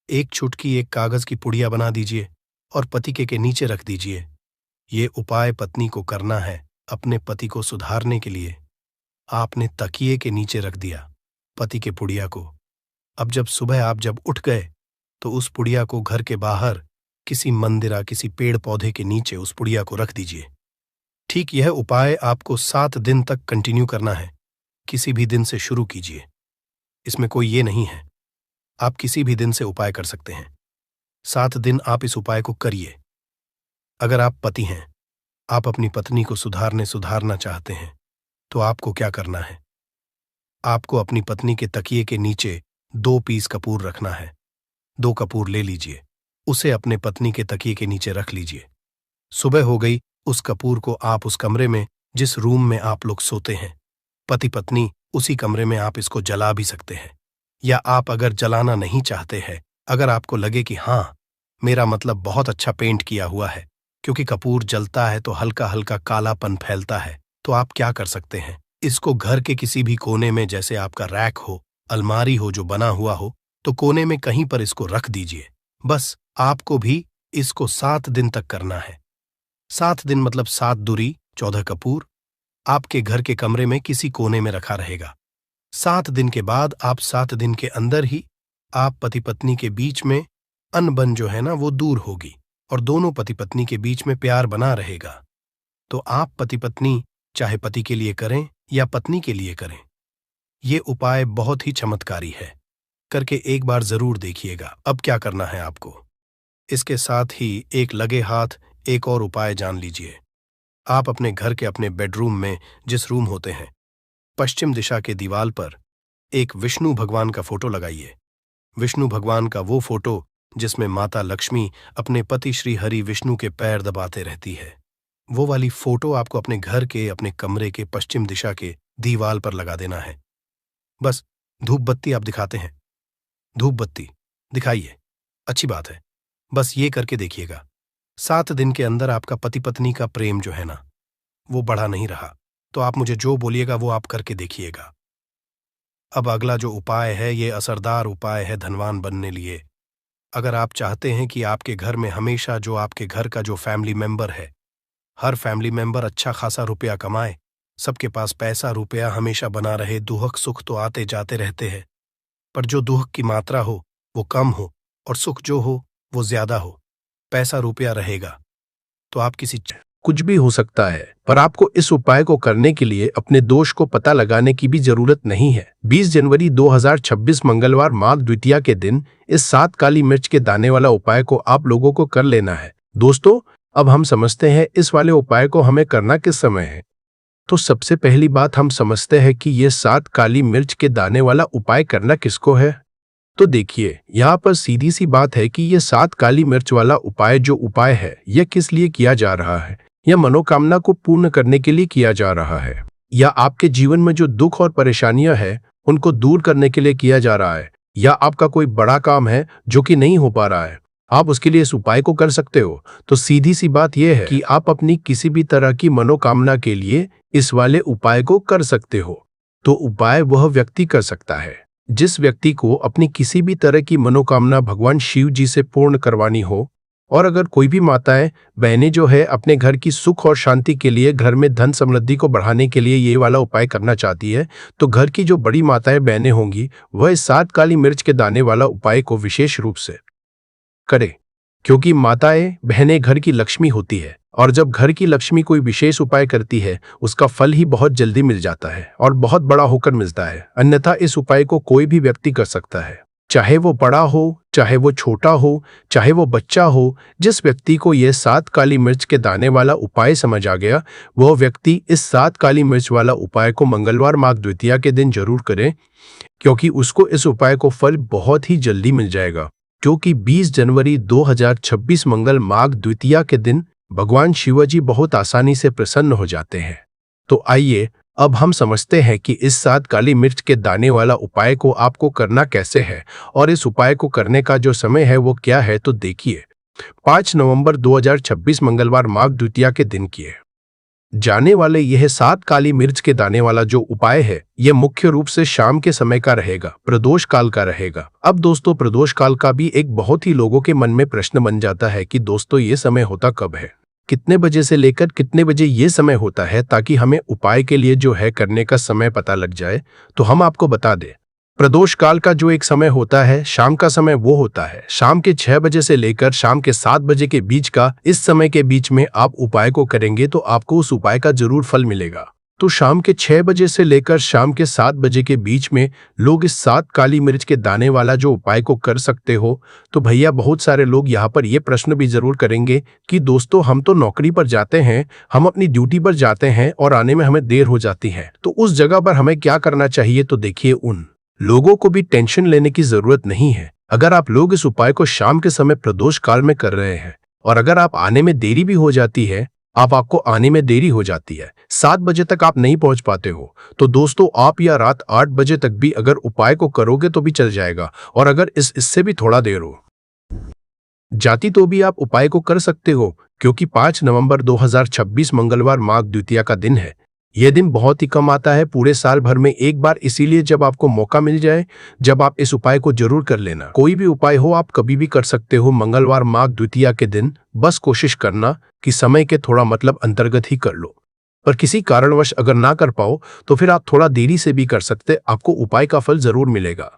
एक चुटकी एक कागज की पुड़िया बना दीजिए और पति के नीचे रख दीजिए। ये उपाय पत्नी को करना है अपने पति को सुधारने के लिए। आपने तकिए के नीचे रख दिया पति के पुड़िया को। अब जब सुबह आप जब उठ गए तो उस पुड़िया को घर के बाहर किसी मंदिरा, किसी पेड़ पौधे के नीचे उस पुड़िया को रख दीजिए। ठीक यह उपाय आपको 7 दिन तक कंटिन्यू करना है। किसी भी दिन से शुरू कीजिए, इसमें कोई ये नहीं है, आप किसी भी दिन से उपाय कर सकते हैं। 7 दिन आप इस उपाय को करिए। अगर आप पति हैं, आप अपनी पत्नी को सुधारना चाहते हैं, तो आपको क्या करना है? आपको अपनी पत्नी के तकिए के नीचे 2 पीस कपूर रखना है। 2 कपूर ले लीजिए, उसे अपने पत्नी के तकिए के नीचे रख लीजिए। सुबह हो गई, उस कपूर को आप उस कमरे में, जिस रूम में आप लोग सोते हैं, पति पत्नी, उसी कमरे में आप इसको जला भी सकते हैं। या आप अगर जलाना नहीं चाहते हैं, अगर आपको लगे कि हाँ, मेरा मतलब बहुत अच्छा पेंट किया हुआ है, क्योंकि कपूर जलता है तो हल्का हल्का कालापन फैलता है, तो आप क्या कर सकते हैं? इसको घर के किसी भी कोने में, जैसे आपका रैक हो, अलमारी हो जो बना हुआ हो, तो कोने में कहीं पर इसको रख दीजिए। बस आपको भी इसको 7 दिन तक करना है। 7 दिन मतलब 7 दूरी 14 कपूर आपके घर के कमरे में किसी कोने में रखा रहेगा। 7 दिन के बाद आप 7 दिन के अंदर ही आप पति पत्नी के बीच में अनबन जो है ना, वो दूर होगी और दोनों पति पत्नी के बीच में प्यार बना रहेगा। तो आप पति पत्नी चाहे पति के लिए करें या पत्नी के लिए करें, ये उपाय बहुत ही चमत्कारी है। करके एक बार जरूर देखिएगा। अब क्या करना है आपको? इसके साथ ही एक लगे हाथ एक और उपाय जान लीजिए। आप अपने घर के अपने बेडरूम में, जिस रूम होते हैं, पश्चिम दिशा के दीवार पर एक विष्णु भगवान का फोटो लगाइए। विष्णु भगवान का वो फोटो जिसमें माता लक्ष्मी अपने पति श्री हरि विष्णु के पैर दबाते रहती है, वो वाली फोटो आपको अपने घर के, अपने कमरे के पश्चिम दिशा के दीवार पर लगा देना है। बस धूप बत्ती आप दिखाते हैं, धूप बत्ती दिखाइए, अच्छी बात है। बस ये करके देखिएगा। 7 दिन के अंदर आपका पति पत्नी का प्रेम जो है ना, वो बढ़ा नहीं रहा, तो आप मुझे जो बोलिएगा वो आप करके देखिएगा। अब अगला जो उपाय है, ये असरदार उपाय है धनवान बनने लिए। अगर आप चाहते हैं कि आपके घर में हमेशा जो आपके घर का जो फैमिली मेंबर है, हर फैमिली मेंबर अच्छा खासा रुपया कमाए, सबके पास पैसा रुपया हमेशा बना रहे, दुख सुख तो आते जाते रहते हैं, पर जो दुख की मात्रा हो वो कम हो और सुख जो हो वो ज्यादा हो, पैसा रुपया रहेगा, तो आप कुछ भी हो सकता है, पर आपको इस उपाय को करने के लिए अपने दोष को पता लगाने की भी जरूरत नहीं है। 20 जनवरी 2026 मंगलवार माघ द्वितीया के दिन इस 7 काली मिर्च के दाने वाला उपाय को आप लोगों को कर लेना है। दोस्तों, अब हम समझते हैं इस वाले उपाय को हमें करना किस समय है। तो सबसे पहली बात हम समझते हैं कि ये 7 काली मिर्च के दाने वाला उपाय करना किसको है। तो देखिए, यहाँ पर सीधी सी बात है कि ये 7 काली मिर्च वाला उपाय जो उपाय है, यह किस लिए किया जा रहा है। यह मनोकामना को पूर्ण करने के लिए किया जा रहा है, या आपके जीवन में जो दुख और परेशानियां हैं उनको दूर करने के लिए किया जा रहा है, या आपका कोई बड़ा काम है जो कि नहीं हो पा रहा है, आप उसके लिए इस उपाय को कर सकते हो। तो सीधी सी बात यह है कि आप अपनी किसी भी तरह की मनोकामना के लिए इस वाले उपाय को कर सकते हो। तो उपाय वह व्यक्ति कर सकता है जिस व्यक्ति को अपनी किसी भी तरह की मनोकामना भगवान शिव जी से पूर्ण करवानी हो, और अगर कोई भी माताएं बहनें जो है अपने घर की सुख और शांति के लिए, घर में धन समृद्धि को बढ़ाने के लिए ये वाला उपाय करना चाहती है, तो घर की जो बड़ी माताएं बहनें होंगी वह इस 7 काली मिर्च के दाने वाला उपाय को विशेष रूप से करें, क्योंकि माताएं बहनें घर की लक्ष्मी होती है और जब घर की लक्ष्मी कोई विशेष उपाय करती है उसका फल ही बहुत जल्दी मिल जाता है और बहुत बड़ा होकर मिलता है। अन्यथा इस उपाय को कोई भी व्यक्ति कर सकता है, चाहे वो बड़ा हो, चाहे वो छोटा हो, चाहे वो बच्चा हो। जिस व्यक्ति को यह 7 काली मिर्च के दाने वाला उपाय समझ आ गया, वह व्यक्ति इस 7 काली मिर्च वाला उपाय को मंगलवार माघ द्वितीया के दिन जरूर करें, क्योंकि उसको इस उपाय को फल बहुत ही जल्दी मिल जाएगा। जो कि 20 जनवरी 2026 मंगल माघ द्वितीया के दिन भगवान शिवजी बहुत आसानी से प्रसन्न हो जाते हैं। तो आइए अब हम समझते हैं कि इस 7 काली मिर्च के दाने वाला उपाय को आपको करना कैसे है और इस उपाय को करने का जो समय है वो क्या है। तो देखिए, 5 नवंबर 2026 मंगलवार माघ द्वितीया के दिन किए जाने वाले यह 7 काली मिर्च के दाने वाला जो उपाय है, यह मुख्य रूप से शाम के समय का रहेगा, प्रदोष काल का रहेगा। अब दोस्तों, प्रदोष काल का भी एक बहुत ही लोगों के मन में प्रश्न बन जाता है कि दोस्तों ये समय होता कब है, कितने बजे से लेकर कितने बजे ये समय होता है, ताकि हमें उपाय के लिए जो है करने का समय पता लग जाए। तो हम आपको बता दें, प्रदोष काल का जो एक समय होता है, शाम का समय, वो होता है शाम के 6 बजे से लेकर शाम के 7 बजे के बीच का। इस समय के बीच में आप उपाय को करेंगे तो आपको उस उपाय का जरूर फल मिलेगा। तो शाम के 6 बजे से लेकर शाम के 7 बजे के बीच में लोग इस 7 काली मिर्च के दाने वाला जो उपाय को कर सकते हो। तो भैया, बहुत सारे लोग यहाँ पर ये प्रश्न भी जरूर करेंगे कि दोस्तों हम तो नौकरी पर जाते हैं, हम अपनी ड्यूटी पर जाते हैं और आने में हमें देर हो जाती है, तो उस जगह पर हमें क्या करना चाहिए। तो देखिए, उन लोगों को भी टेंशन लेने की जरूरत नहीं है। अगर आप लोग इस उपाय को शाम के समय प्रदोष काल में कर रहे हैं और अगर आप आने में देरी भी हो जाती है, आपको आने में देरी हो जाती है, 7 बजे तक आप नहीं पहुंच पाते हो, तो दोस्तों आप या रात 8 बजे तक भी अगर उपाय को करोगे तो भी चल जाएगा। और अगर इससे भी थोड़ा देर हो जाती तो भी आप उपाय को कर सकते हो, क्योंकि 5 नवंबर 2026 मंगलवार माघ द्वितीया का दिन है। यह दिन बहुत ही कम आता है पूरे साल भर में एक बार, इसीलिए जब आपको मौका मिल जाए, जब आप इस उपाय को जरूर कर लेना। कोई भी उपाय हो आप कभी भी कर सकते हो मंगलवार माघ द्वितीया के दिन। बस कोशिश करना कि समय के थोड़ा मतलब अंतर्गत ही कर लो, पर किसी कारणवश अगर ना कर पाओ तो फिर आप थोड़ा देरी से भी कर सकते, आपको उपाय का फल जरूर मिलेगा।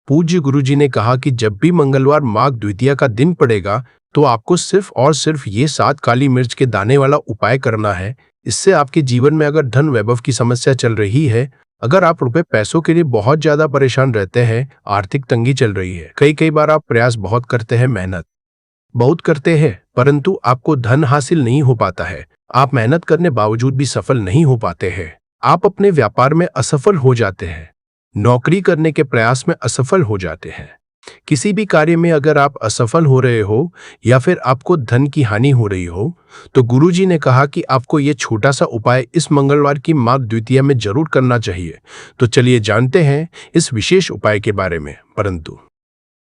पूज्य गुरुजी ने कहा कि जब भी मंगलवार माघ द्वितीया का दिन पड़ेगा तो आपको सिर्फ और सिर्फ ये 7 काली मिर्च के दाने वाला उपाय करना है। इससे आपके जीवन में अगर धन वैभव की समस्या चल रही है, अगर आप रुपए पैसों के लिए बहुत ज्यादा परेशान रहते हैं, आर्थिक तंगी चल रही है, कई बार आप प्रयास बहुत करते हैं, मेहनत बहुत करते हैं, परंतु आपको धन हासिल नहीं हो पाता है, आप मेहनत करने बावजूद भी सफल नहीं हो पाते हैं, आप अपने व्यापार में असफल हो जाते हैं, नौकरी करने के प्रयास में असफल हो जाते हैं, किसी भी कार्य में अगर आप असफल हो रहे हो या फिर आपको धन की हानि हो रही हो, तो गुरुजी ने कहा कि आपको ये छोटा सा उपाय इस मंगलवार की माघ द्वितीया में जरूर करना चाहिए। तो चलिए जानते हैं इस विशेष उपाय के बारे में, परंतु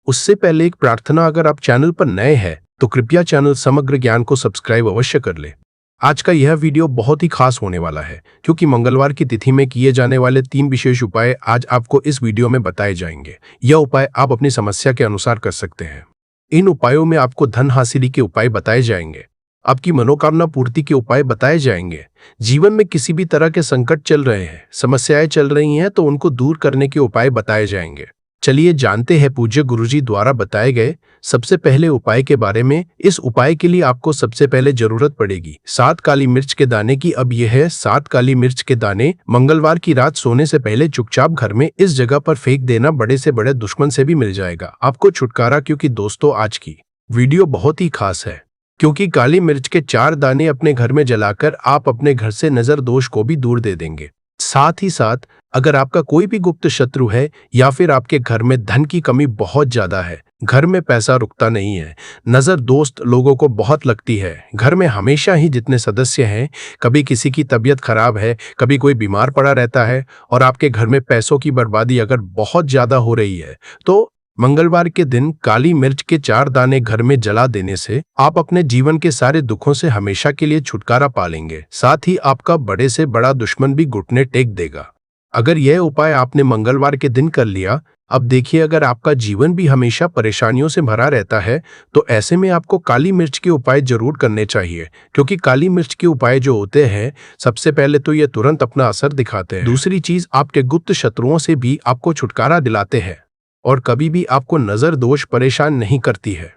उससे पहले एक प्रार्थना, अगर आप चैनल पर नए हैं तो कृपया चैनल समग्र ज्ञान को सब्सक्राइब अवश्य कर ले। आज का यह वीडियो बहुत ही खास होने वाला है, क्योंकि मंगलवार की तिथि में किए जाने वाले 3 विशेष उपाय आज आपको इस वीडियो में बताए जाएंगे। यह उपाय आप अपनी समस्या के अनुसार कर सकते हैं। इन उपायों में आपको धन हासिली के उपाय बताए जाएंगे, आपकी मनोकामना पूर्ति के उपाय बताए जाएंगे, जीवन में किसी भी तरह के संकट चल रहे हैं, समस्याएं चल रही हैं, तो उनको दूर करने के उपाय बताए जाएंगे। चलिए जानते हैं पूज्य गुरुजी द्वारा बताए गए सबसे पहले उपाय के बारे में। इस उपाय के लिए आपको सबसे पहले जरूरत पड़ेगी 7 काली मिर्च के दाने की। अब यह है 7 काली मिर्च के दाने मंगलवार की रात सोने से पहले चुपचाप घर में इस जगह पर फेंक देना, बड़े से बड़े दुश्मन से भी मिल जाएगा आपको छुटकारा। क्योंकि दोस्तों आज की वीडियो बहुत ही खास है, क्योंकि काली मिर्च के 4 दाने अपने घर में जलाकर आप अपने घर से नजर दोष को भी दूर दे देंगे। साथ ही साथ अगर आपका कोई भी गुप्त शत्रु है या फिर आपके घर में धन की कमी बहुत ज्यादा है, घर में पैसा रुकता नहीं है, नजर दोस्त लोगों को बहुत लगती है, घर में हमेशा ही जितने सदस्य हैं, कभी किसी की तबीयत खराब है, कभी कोई बीमार पड़ा रहता है और आपके घर में पैसों की बर्बादी अगर बहुत ज्यादा हो रही है, तो मंगलवार के दिन काली मिर्च के 4 दाने घर में जला देने से आप अपने जीवन के सारे दुखों से हमेशा के लिए छुटकारा पा लेंगे। साथ ही आपका बड़े से बड़ा दुश्मन भी घुटने टेक देगा। अगर यह उपाय आपने मंगलवार के दिन कर लिया, अब देखिए अगर आपका जीवन भी हमेशा परेशानियों से भरा रहता है तो ऐसे में आपको काली मिर्च के उपाय जरूर करने चाहिए, क्योंकि काली मिर्च के उपाय जो होते हैं सबसे पहले तो ये तुरंत अपना असर दिखाते हैं। दूसरी चीज, आपके गुप्त शत्रुओं से भी आपको छुटकारा दिलाते हैं और कभी भी आपको नजर दोष परेशान नहीं करती है।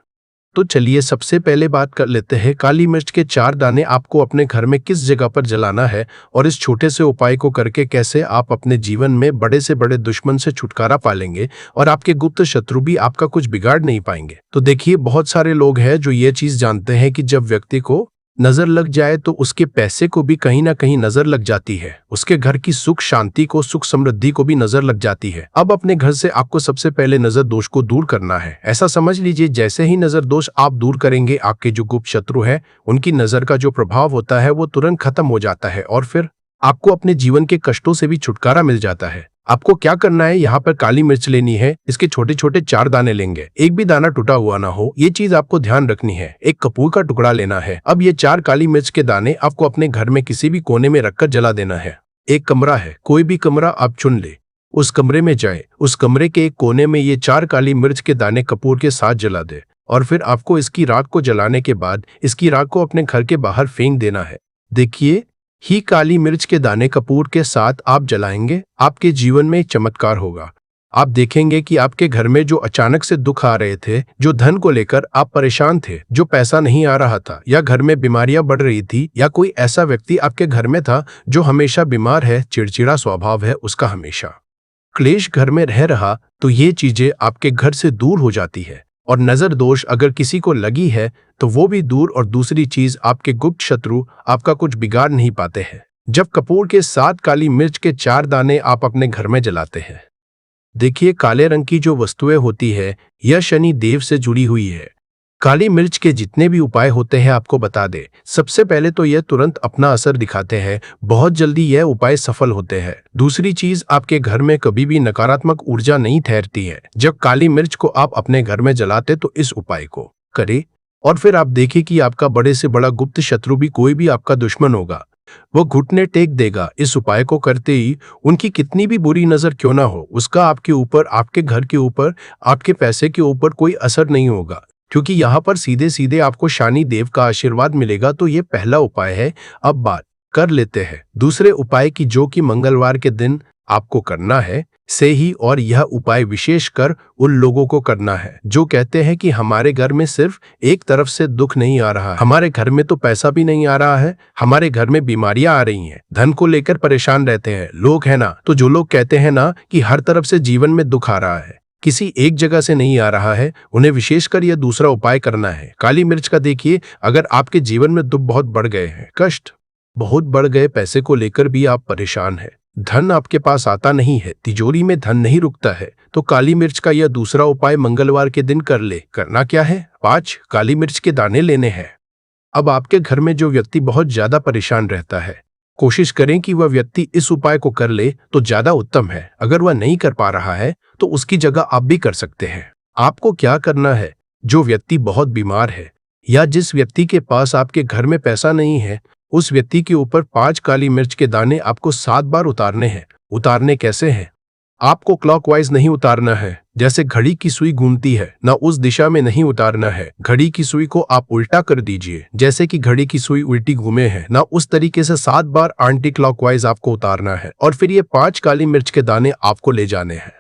तो चलिए सबसे पहले बात कर लेते हैं काली मिर्च के 4 दाने आपको अपने घर में किस जगह पर जलाना है और इस छोटे से उपाय को करके कैसे आप अपने जीवन में बड़े से बड़े दुश्मन से छुटकारा पालेंगे और आपके गुप्त शत्रु भी आपका कुछ बिगाड़ नहीं पाएंगे। तो देखिए, बहुत सारे लोग हैं जो ये चीज जानते हैं कि जब व्यक्ति को नजर लग जाए तो उसके पैसे को भी कहीं ना कहीं नजर लग जाती है, उसके घर की सुख शांति को, सुख समृद्धि को भी नजर लग जाती है। अब अपने घर से आपको सबसे पहले नजर दोष को दूर करना है। ऐसा समझ लीजिए जैसे ही नजर दोष आप दूर करेंगे, आपके जो गुप्त शत्रु है उनकी नजर का जो प्रभाव होता है वो तुरंत खत्म हो जाता है और फिर आपको अपने जीवन के कष्टों से भी छुटकारा मिल जाता है। आपको क्या करना है, यहाँ पर काली मिर्च लेनी है, इसके छोटे छोटे 4 दाने लेंगे, एक भी दाना टूटा हुआ ना हो, ये चीज आपको ध्यान रखनी है। एक कपूर का टुकड़ा लेना है। अब ये 4 काली मिर्च के दाने आपको अपने घर में किसी भी कोने में रखकर जला देना है। एक कमरा है, कोई भी कमरा आप चुन ले, उस कमरे में जाए, उस कमरे के एक कोने में ये 4 काली मिर्च के दाने कपूर के साथ जला दे और फिर आपको इसकी राख को जलाने के बाद इसकी राख को अपने घर के बाहर फेंक देना है। देखिए, ही काली मिर्च के दाने कपूर के साथ आप जलाएंगे, आपके जीवन में एक चमत्कार होगा। आप देखेंगे कि आपके घर में जो अचानक से दुख आ रहे थे, जो धन को लेकर आप परेशान थे, जो पैसा नहीं आ रहा था, या घर में बीमारियां बढ़ रही थी, या कोई ऐसा व्यक्ति आपके घर में था जो हमेशा बीमार है, चिड़चिड़ा स्वभाव है उसका, हमेशा क्लेश घर में रह रहा, तो ये चीजें आपके घर से दूर हो जाती है। और नजर दोष अगर किसी को लगी है तो वो भी दूर। और दूसरी चीज, आपके गुप्त शत्रु आपका कुछ बिगाड़ नहीं पाते हैं जब कपूर के साथ काली मिर्च के 4 दाने आप अपने घर में जलाते हैं। देखिए, काले रंग की जो वस्तुएं होती है यह शनि देव से जुड़ी हुई है। काली मिर्च के जितने भी उपाय होते हैं आपको बता दे, सबसे पहले तो यह तुरंत अपना असर दिखाते हैं, बहुत जल्दी यह उपाय सफल होते हैं। दूसरी चीज, आपके घर में कभी भी नकारात्मक ऊर्जा नहीं ठहरती है। जब काली मिर्च को आप अपने घर में जलाते तो इस उपाय को करें और फिर आप देखिए कि आपका बड़े से बड़ा गुप्त शत्रु भी, कोई भी आपका दुश्मन होगा, वो घुटने टेक देगा। इस उपाय को करते ही उनकी कितनी भी बुरी नजर क्यों ना हो, उसका आपके ऊपर, आपके घर के ऊपर, आपके पैसे के ऊपर कोई असर नहीं होगा, क्योंकि यहाँ पर सीधे सीधे आपको शनि देव का आशीर्वाद मिलेगा। तो ये पहला उपाय है। अब बात कर लेते हैं दूसरे उपाय की, जो कि मंगलवार के दिन आपको करना है से ही। और यह उपाय विशेषकर उन लोगों को करना है जो कहते हैं कि हमारे घर में सिर्फ एक तरफ से दुख नहीं आ रहा है, हमारे घर में तो पैसा भी नहीं आ रहा है, हमारे घर में बीमारियां आ रही हैं, धन को लेकर परेशान रहते हैं लोग, है ना। तो जो लोग कहते हैं ना कि हर तरफ से जीवन में दुख आ रहा है, किसी एक जगह से नहीं आ रहा है, उन्हें विशेषकर यह दूसरा उपाय करना है काली मिर्च का। देखिए, अगर आपके जीवन में दुख बहुत बढ़ गए हैं, कष्ट बहुत बढ़ गए, पैसे को लेकर भी आप परेशान हैं, धन आपके पास आता नहीं है, तिजोरी में धन नहीं रुकता है, तो काली मिर्च का यह दूसरा उपाय मंगलवार के दिन कर ले। करना क्या है, 5 काली मिर्च के दाने लेने हैं। अब आपके घर में जो व्यक्ति बहुत ज्यादा परेशान रहता है, कोशिश करें कि वह व्यक्ति इस उपाय को कर ले तो ज्यादा उत्तम है। अगर वह नहीं कर पा रहा है तो उसकी जगह आप भी कर सकते हैं। आपको क्या करना है, जो व्यक्ति बहुत बीमार है या जिस व्यक्ति के पास आपके घर में पैसा नहीं है, उस व्यक्ति के ऊपर 5 काली मिर्च के दाने आपको 7 बार उतारने हैं। उतारने कैसे हैं, आपको क्लॉकवाइज नहीं उतारना है, जैसे घड़ी की सुई घूमती है ना उस दिशा में नहीं उतारना है। घड़ी की सुई को आप उल्टा कर दीजिए, जैसे कि घड़ी की सुई उल्टी घूमे है ना उस तरीके से 7 बार एंटी क्लॉकवाइज आपको उतारना है। और फिर ये 5 काली मिर्च के दाने आपको ले जाने हैं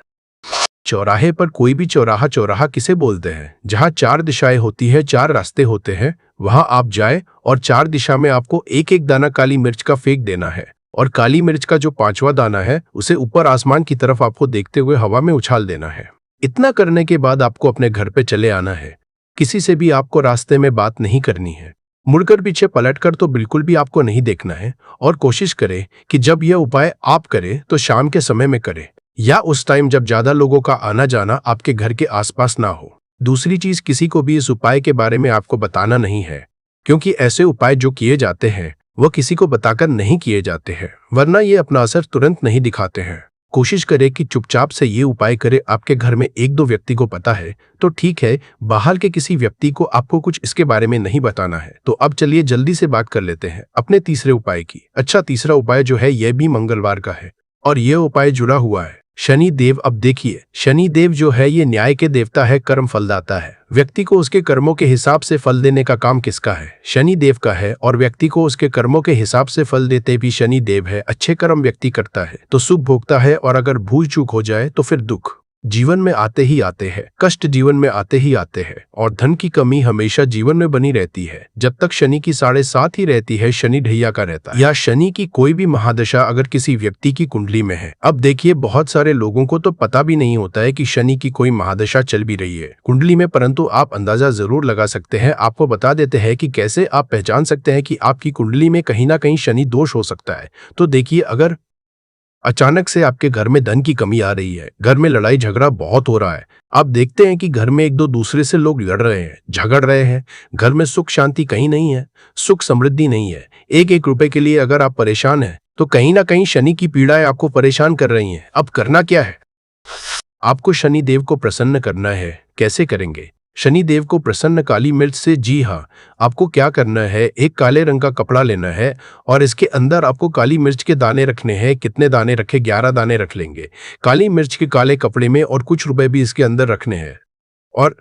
चौराहे पर। कोई भी चौराहा, चौराहा किसे बोलते हैं, जहाँ 4 दिशाएं होती है, 4 रास्ते होते हैं, वहां आप जाए और 4 दिशा में आपको एक एक दाना काली मिर्च का फेंक देना है। और काली मिर्च का जो 5वां दाना है उसे ऊपर आसमान की तरफ आपको देखते हुए हवा में उछाल देना है। इतना करने के बाद आपको अपने घर पे चले आना है। किसी से भी आपको रास्ते में बात नहीं करनी है, मुड़कर पीछे पलटकर तो बिल्कुल भी आपको नहीं देखना है। और कोशिश करें कि जब यह उपाय आप करें तो शाम के समय में करें या उस टाइम जब ज्यादा लोगों का आना जाना आपके घर के आसपास ना हो। दूसरी चीज, किसी को भी इस उपाय के बारे में आपको बताना नहीं है, क्योंकि ऐसे उपाय जो किए जाते हैं वह किसी को बताकर नहीं किए जाते हैं, वरना ये अपना असर तुरंत नहीं दिखाते हैं। कोशिश करें कि चुपचाप से ये उपाय करें। आपके घर में 1-2 व्यक्ति को पता है तो ठीक है, बाहर के किसी व्यक्ति को आपको कुछ इसके बारे में नहीं बताना है। तो अब चलिए जल्दी से बात कर लेते हैं अपने तीसरे उपाय की। अच्छा, तीसरा उपाय जो है यह भी मंगलवार का है और ये उपाय जुड़ा हुआ है शनि देव। अब देखिए, शनि देव जो है ये न्याय के देवता है, कर्म फलदाता है। व्यक्ति को उसके कर्मों के हिसाब से फल देने का काम किसका है? शनि देव का है। और व्यक्ति को उसके कर्मों के हिसाब से फल देते भी शनि देव है। अच्छे कर्म व्यक्ति करता है तो सुख भोगता है, और अगर भूल चूक हो जाए तो फिर दुख जीवन में आते ही आते हैं, कष्ट जीवन में आते ही आते हैं, और धन की कमी हमेशा जीवन में बनी रहती है। जब तक शनि की 7.5 ही रहती है, शनि ढैया का रहता है, या शनि की कोई भी महादशा अगर किसी व्यक्ति की कुंडली में है। अब देखिए, बहुत सारे लोगों को तो पता भी नहीं होता है कि शनि की कोई महादशा चल भी रही है कुंडली में, परंतु आप अंदाजा जरूर लगा सकते हैं। आपको बता देते हैं कि कैसे आप पहचान सकते हैं कि आपकी कुंडली में कहीं ना कहीं शनि दोष हो सकता है। तो देखिए, अगर अचानक से आपके घर में धन की कमी आ रही है, घर में लड़ाई झगड़ा बहुत हो रहा है, आप देखते हैं कि घर में एक दो दूसरे से लोग लड़ रहे हैं, झगड़ रहे हैं, घर में सुख शांति कहीं नहीं है, सुख समृद्धि नहीं है, एक एक रुपए के लिए अगर आप परेशान हैं तो कहीं ना कहीं शनि की पीड़ाएं आपको परेशान कर रही हैं। अब करना क्या है? आपको शनि देव को प्रसन्न करना है। कैसे करेंगे शनि देव को प्रसन्न? काली मिर्च से। जी हाँ, आपको क्या करना है, एक काले रंग का कपड़ा लेना है और इसके अंदर आपको काली मिर्च के दाने रखने हैं। कितने दाने रखे? 11 दाने रख लेंगे काली मिर्च के काले कपड़े में, और कुछ रुपए भी इसके अंदर रखने हैं, और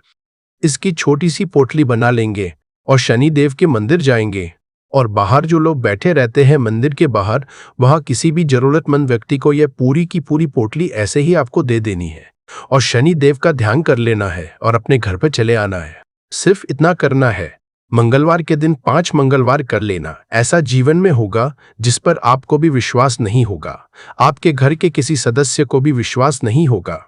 इसकी छोटी सी पोटली बना लेंगे और शनि देव के मंदिर जाएंगे, और बाहर जो लोग बैठे रहते हैं मंदिर के बाहर, वहां किसी भी जरूरतमंद व्यक्ति को यह पूरी की पूरी पोटली ऐसे ही आपको दे देनी है, और शनि देव का ध्यान कर लेना है और अपने घर पर चले आना है। सिर्फ इतना करना है। मंगलवार के दिन 5 मंगलवार कर लेना। ऐसा जीवन में होगा जिस पर आपको भी विश्वास नहीं होगा, आपके घर के किसी सदस्य को भी विश्वास नहीं होगा।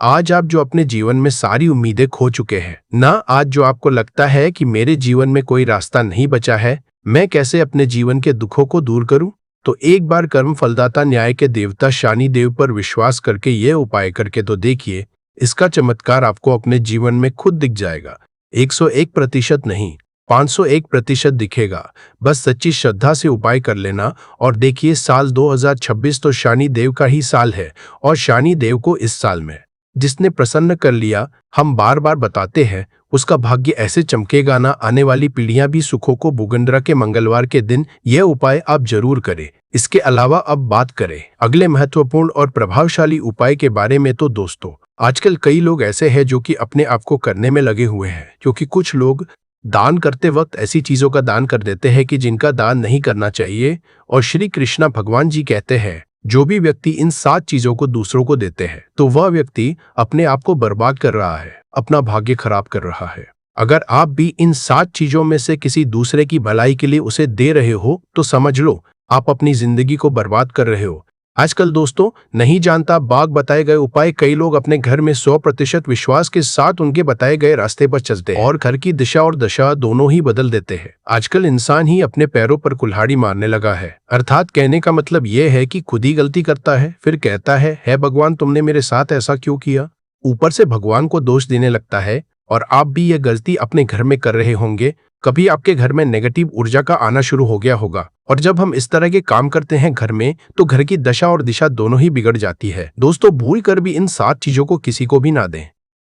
आज आप जो अपने जीवन में सारी उम्मीदें खो चुके हैं ना, आज जो आपको लगता है कि मेरे जीवन में कोई रास्ता नहीं बचा है, मैं कैसे अपने जीवन के दुखों को दूर करूं, तो एक बार कर्म फलदाता न्याय के देवता शनि देव पर विश्वास करके ये उपाय करके तो देखिए, इसका चमत्कार आपको अपने जीवन में खुद दिख जाएगा। 101% नहीं, 501% दिखेगा। बस सच्ची श्रद्धा से उपाय कर लेना, और देखिए, साल 2026 तो शनि देव का ही साल है, और शनि देव को इस साल में जिसने प्रसन्न कर लिया, हम बार बार बताते हैं, उसका भाग्य ऐसे चमकेगा ना, आने वाली पीढ़ियां भी सुखों को भूगंडरा के मंगलवार के दिन यह उपाय आप जरूर करें। इसके अलावा अब बात करें अगले महत्वपूर्ण और प्रभावशाली उपाय के बारे में, तो दोस्तों, आजकल कई लोग ऐसे हैं जो कि अपने आप को करने में लगे हुए हैं, क्योंकि कुछ लोग दान करते वक्त ऐसी चीजों का दान कर देते हैं कि जिनका दान नहीं करना चाहिए, और श्री कृष्णा भगवान जी कहते हैं, जो भी व्यक्ति इन 7 चीजों को दूसरों को देते हैं तो वह व्यक्ति अपने आप को बर्बाद कर रहा है, अपना भाग्य खराब कर रहा है। अगर आप भी इन 7 चीजों में से किसी दूसरे की भलाई के लिए उसे दे रहे हो तो समझ लो आप अपनी जिंदगी को बर्बाद कर रहे हो। आजकल दोस्तों, नहीं जानता बाग बताए गए उपाय, कई लोग अपने घर में 100% विश्वास के साथ उनके बताए गए रास्ते पर चलते हैं और घर की दिशा और दशा दोनों ही बदल देते हैं। आजकल इंसान ही अपने पैरों पर कुल्हाड़ी मारने लगा है, अर्थात कहने का मतलब यह है कि खुद ही गलती करता है, फिर कहता है भगवान तुमने मेरे साथ ऐसा क्यों किया, ऊपर से भगवान को दोष देने लगता है। और आप भी यह गलती अपने घर में कर रहे होंगे। कभी आपके घर में नेगेटिव ऊर्जा का आना शुरू हो गया होगा, और जब हम इस तरह के काम करते हैं घर में, तो घर की दशा और दिशा दोनों ही बिगड़ जाती है। दोस्तों, भूल कर भी इन 7 चीजों को किसी को भी ना दें,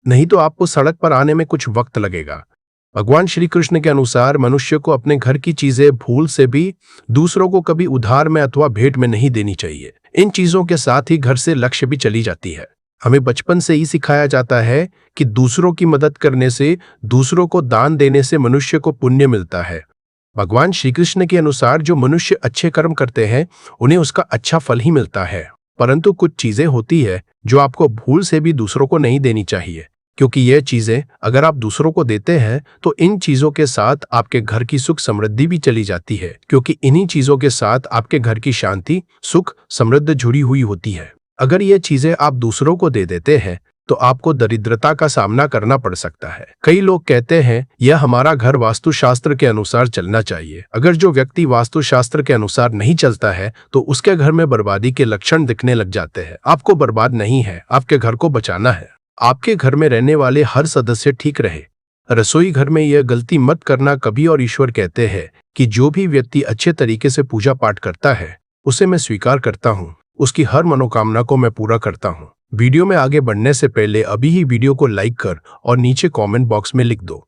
नहीं तो आपको सड़क पर आने में कुछ वक्त लगेगा। भगवान श्री कृष्ण के अनुसार मनुष्य को अपने घर की चीजें भूल से भी दूसरों को कभी उधार में अथवा भेंट में नहीं देनी चाहिए। इन चीजों के साथ ही घर से लक्ष्य भी चली जाती है। हमें बचपन से ही सिखाया जाता है कि दूसरों की मदद करने से, दूसरों को दान देने से मनुष्य को पुण्य मिलता है। भगवान श्री कृष्ण के अनुसार जो मनुष्य अच्छे कर्म करते हैं उन्हें उसका अच्छा फल ही मिलता है, परंतु कुछ चीजें होती है जो आपको भूल से भी दूसरों को नहीं देनी चाहिए, क्योंकि यह चीजें अगर आप दूसरों को देते हैं तो इन चीजों के साथ आपके घर की सुख समृद्धि भी चली जाती है, क्योंकि इन्हीं चीजों के साथ आपके घर की शांति, सुख, समृद्धि जुड़ी हुई होती है। अगर ये चीजें आप दूसरों को दे देते हैं तो आपको दरिद्रता का सामना करना पड़ सकता है। कई लोग कहते हैं यह हमारा घर वास्तुशास्त्र के अनुसार चलना चाहिए। अगर जो व्यक्ति वास्तुशास्त्र के अनुसार नहीं चलता है तो उसके घर में बर्बादी के लक्षण दिखने लग जाते हैं। आपको बर्बाद नहीं है, आपके घर को बचाना है। आपके घर में रहने वाले हर सदस्य ठीक रहे। रसोई घर में यह गलती मत करना कभी। और ईश्वर कहते हैं कि जो भी व्यक्ति अच्छे तरीके से पूजा पाठ करता है उसे मैं स्वीकार करता हूँ, उसकी हर मनोकामना को मैं पूरा करता हूँ। वीडियो में आगे बढ़ने से पहले अभी ही वीडियो को लाइक कर और नीचे कमेंट बॉक्स में लिख दो,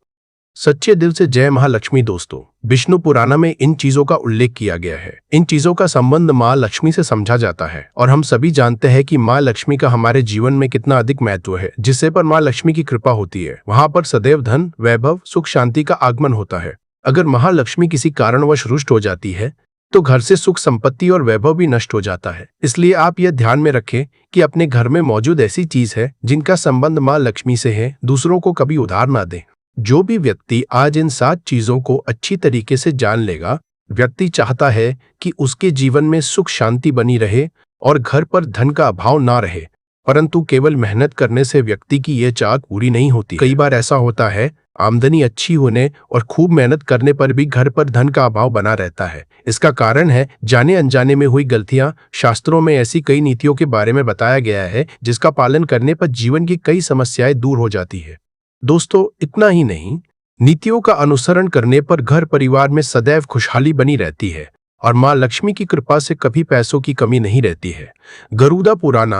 सच्चे दिल से जय महालक्ष्मी। दोस्तों, विष्णु पुराण में इन चीजों का उल्लेख किया गया है। इन चीजों का संबंध माँ लक्ष्मी से समझा जाता है और हम सभी जानते हैं कि माँ लक्ष्मी का हमारे जीवन में कितना अधिक महत्व है। जिससे पर माँ लक्ष्मी की कृपा होती है, वहां पर सदैव धन, वैभव, सुख, शांति का आगमन होता है। अगर महालक्ष्मी किसी कारणवश रुष्ट हो जाती है तो घर से सुख, संपत्ति और वैभव भी नष्ट हो जाता है। इसलिए आप यह ध्यान में रखें कि अपने घर में मौजूद ऐसी चीज है जिनका संबंध माँ लक्ष्मी से है, दूसरों को कभी उधार ना दें। जो भी व्यक्ति आज इन 7 चीजों को अच्छी तरीके से जान लेगा, व्यक्ति चाहता है कि उसके जीवन में सुख शांति बनी रहे और घर पर धन का अभाव ना रहे। परंतु केवल मेहनत करने से व्यक्ति की यह चाह पूरी नहीं होती। कई बार ऐसा होता है, आमदनी अच्छी होने और खूब मेहनत करने पर भी घर पर धन का अभाव बना रहता है। इसका कारण है जाने अनजाने में हुई गलतियां। शास्त्रों में ऐसी कई नीतियों के बारे में बताया गया है जिसका पालन करने पर जीवन की कई समस्याएं दूर हो जाती है। दोस्तों, इतना ही नहीं, नीतियों का अनुसरण करने पर घर परिवार में सदैव खुशहाली बनी रहती है और माँ लक्ष्मी की कृपा से कभी पैसों की कमी नहीं रहती है। गरुड़ा पुराण,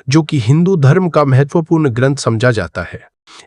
जो कि हिंदू धर्म का महत्वपूर्ण ग्रंथ समझा जाता है,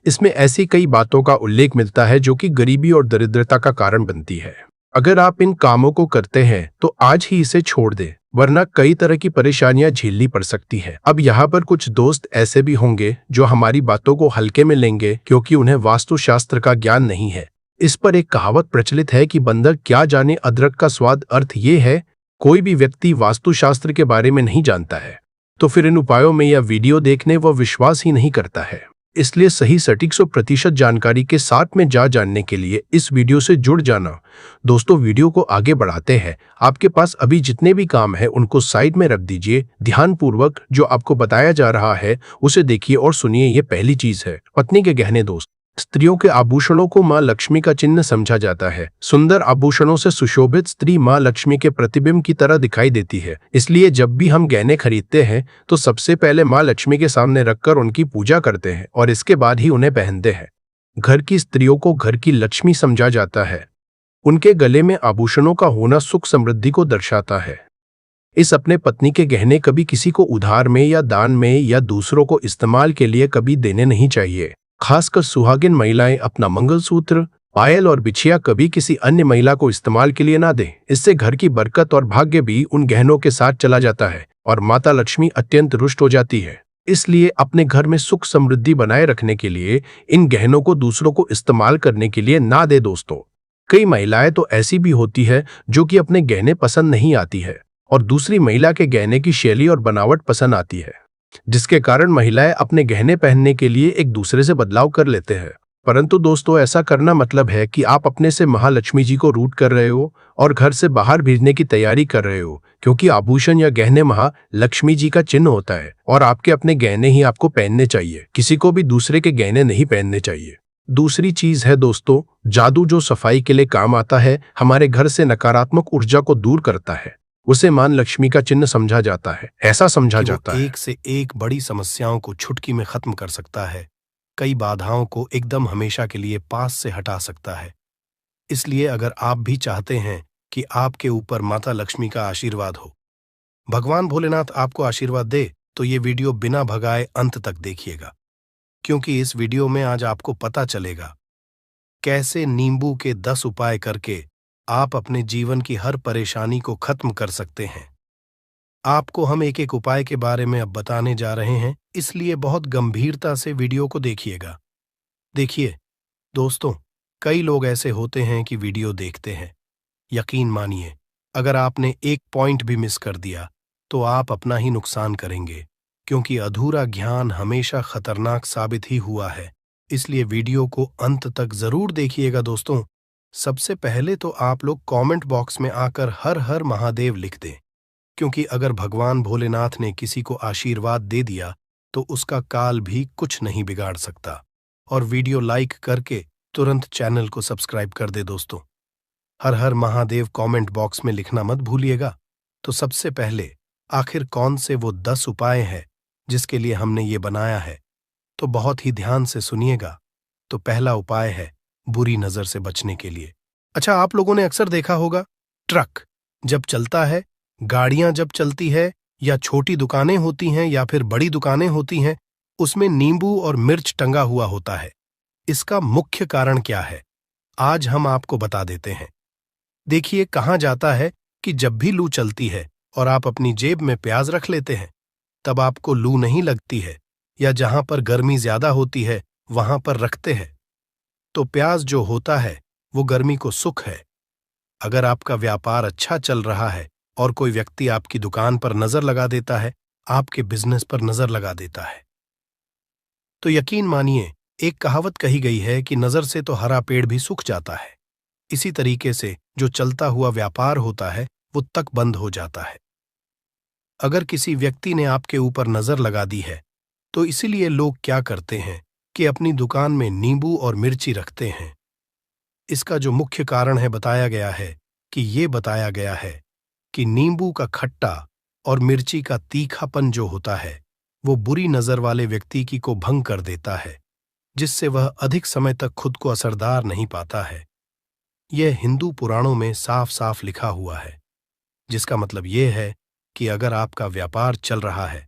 इसमें ऐसी कई बातों का उल्लेख मिलता है जो कि गरीबी और दरिद्रता का कारण बनती है। अगर आप इन कामों को करते हैं तो आज ही इसे छोड़ दें, वरना कई तरह की परेशानियां झेलनी पड़ सकती है। अब यहाँ पर कुछ दोस्त ऐसे भी होंगे जो हमारी बातों को हल्के में लेंगे क्योंकि उन्हें वास्तुशास्त्र का ज्ञान नहीं है। इस पर एक कहावत प्रचलित है कि बंदर क्या जाने अदरक का स्वाद। अर्थ ये है, कोई भी व्यक्ति वास्तुशास्त्र के बारे में नहीं जानता है तो फिर इन उपायों में या वीडियो देखने व विश्वास ही नहीं करता है। इसलिए सही सटीक 100% जानकारी के साथ में जानने के लिए इस वीडियो से जुड़ जाना। दोस्तों, वीडियो को आगे बढ़ाते हैं। आपके पास अभी जितने भी काम है उनको साइड में रख दीजिए। ध्यानपूर्वक जो आपको बताया जा रहा है उसे देखिए और सुनिए। ये पहली चीज है पत्नी के गहने। दोस्त, स्त्रियों के आभूषणों को माँ लक्ष्मी का चिन्ह समझा जाता है। सुंदर आभूषणों से सुशोभित स्त्री माँ लक्ष्मी के प्रतिबिंब की तरह दिखाई देती है। इसलिए जब भी हम गहने खरीदते हैं तो सबसे पहले माँ लक्ष्मी के सामने रखकर उनकी पूजा करते हैं और इसके बाद ही उन्हें पहनते हैं। घर की स्त्रियों को घर की लक्ष्मी समझा जाता है। उनके गले में आभूषणों का होना सुख समृद्धि को दर्शाता है। इस अपने पत्नी के गहने कभी किसी को उधार में या दान में या दूसरों को इस्तेमाल के लिए कभी देने नहीं चाहिए। खासकर सुहागिन महिलाएं अपना मंगलसूत्र, पायल और बिछिया कभी किसी अन्य महिला को इस्तेमाल के लिए ना दें। इससे घर की बरकत और भाग्य भी उन गहनों के साथ चला जाता है और माता लक्ष्मी अत्यंत रुष्ट हो जाती है। इसलिए अपने घर में सुख समृद्धि बनाए रखने के लिए इन गहनों को दूसरों को इस्तेमाल करने के लिए ना दे। दोस्तों, कई महिलाएं तो ऐसी भी होती है जो कि अपने गहने पसंद नहीं आती है और दूसरी महिला के गहने की शैली और बनावट पसंद आती है, जिसके कारण महिलाएं अपने गहने पहनने के लिए एक दूसरे से बदलाव कर लेते हैं। परंतु दोस्तों, ऐसा करना मतलब है कि आप अपने से महालक्ष्मी जी को रूठ कर रहे हो और घर से बाहर भेजने की तैयारी कर रहे हो, क्योंकि आभूषण या गहने महालक्ष्मी जी का चिन्ह होता है और आपके अपने गहने ही आपको पहनने चाहिए। किसी को भी दूसरे के गहने नहीं पहनने चाहिए। दूसरी चीज है दोस्तों, जादू, जो सफाई के लिए काम आता है, हमारे घर से नकारात्मक ऊर्जा को दूर करता है। उसे मां लक्ष्मी का चिन्ह समझा जाता है। ऐसा समझा जाता है एक से एक बड़ी समस्याओं को चुटकी में खत्म कर सकता है, कई बाधाओं को एकदम हमेशा के लिए पास से हटा सकता है। इसलिए अगर आप भी चाहते हैं कि आपके ऊपर माता लक्ष्मी का आशीर्वाद हो, भगवान भोलेनाथ आपको आशीर्वाद दे, तो ये वीडियो बिना भगाए अंत तक देखिएगा, क्योंकि इस वीडियो में आज आपको पता चलेगा कैसे नींबू के 10 उपाय करके आप अपने जीवन की हर परेशानी को खत्म कर सकते हैं। आपको हम एक एक उपाय के बारे में अब बताने जा रहे हैं, इसलिए बहुत गंभीरता से वीडियो को देखिएगा। देखिए दोस्तों, कई लोग ऐसे होते हैं कि वीडियो देखते हैं, यकीन मानिए अगर आपने एक पॉइंट भी मिस कर दिया तो आप अपना ही नुकसान करेंगे, क्योंकि अधूरा ज्ञान हमेशा खतरनाक साबित ही हुआ है। इसलिए वीडियो को अंत तक जरूर देखिएगा। दोस्तों, सबसे पहले तो आप लोग कमेंट बॉक्स में आकर हर हर महादेव लिख दें, क्योंकि अगर भगवान भोलेनाथ ने किसी को आशीर्वाद दे दिया तो उसका काल भी कुछ नहीं बिगाड़ सकता। और वीडियो लाइक करके तुरंत चैनल को सब्सक्राइब कर दे। दोस्तों, हर हर महादेव कमेंट बॉक्स में लिखना मत भूलिएगा। तो सबसे पहले आखिर कौन से वो 10 उपाय हैं जिसके लिए हमने ये बनाया है, तो बहुत ही ध्यान से सुनिएगा। तो पहला उपाय है बुरी नजर से बचने के लिए। अच्छा, आप लोगों ने अक्सर देखा होगा, ट्रक जब चलता है, गाड़ियां जब चलती है, या छोटी दुकानें होती हैं या फिर बड़ी दुकानें होती हैं, उसमें नींबू और मिर्च टंगा हुआ होता है। इसका मुख्य कारण क्या है? आज हम आपको बता देते हैं। देखिए, कहा जाता है कि जब भी लू चलती है और आप अपनी जेब में प्याज रख लेते हैं, तब आपको लू नहीं लगती है, या जहां पर गर्मी ज्यादा होती है वहां पर रखते हैं तो प्याज जो होता है वो गर्मी को सुख है। अगर आपका व्यापार अच्छा चल रहा है और कोई व्यक्ति आपकी दुकान पर नजर लगा देता है, आपके बिजनेस पर नजर लगा देता है, तो यकीन मानिए, एक कहावत कही गई है कि नजर से तो हरा पेड़ भी सूख जाता है। इसी तरीके से जो चलता हुआ व्यापार होता है वो तक बंद हो जाता है। अगर किसी व्यक्ति ने आपके ऊपर नजर लगा दी है तो इसीलिए लोग क्या करते हैं कि अपनी दुकान में नींबू और मिर्ची रखते हैं। इसका जो मुख्य कारण है बताया गया है कि नींबू का खट्टा और मिर्ची का तीखापन जो होता है वो बुरी नजर वाले व्यक्ति की को भंग कर देता है, जिससे वह अधिक समय तक खुद को असरदार नहीं पाता है। यह हिंदू पुराणों में साफ साफ लिखा हुआ है, जिसका मतलब यह है कि अगर आपका व्यापार चल रहा है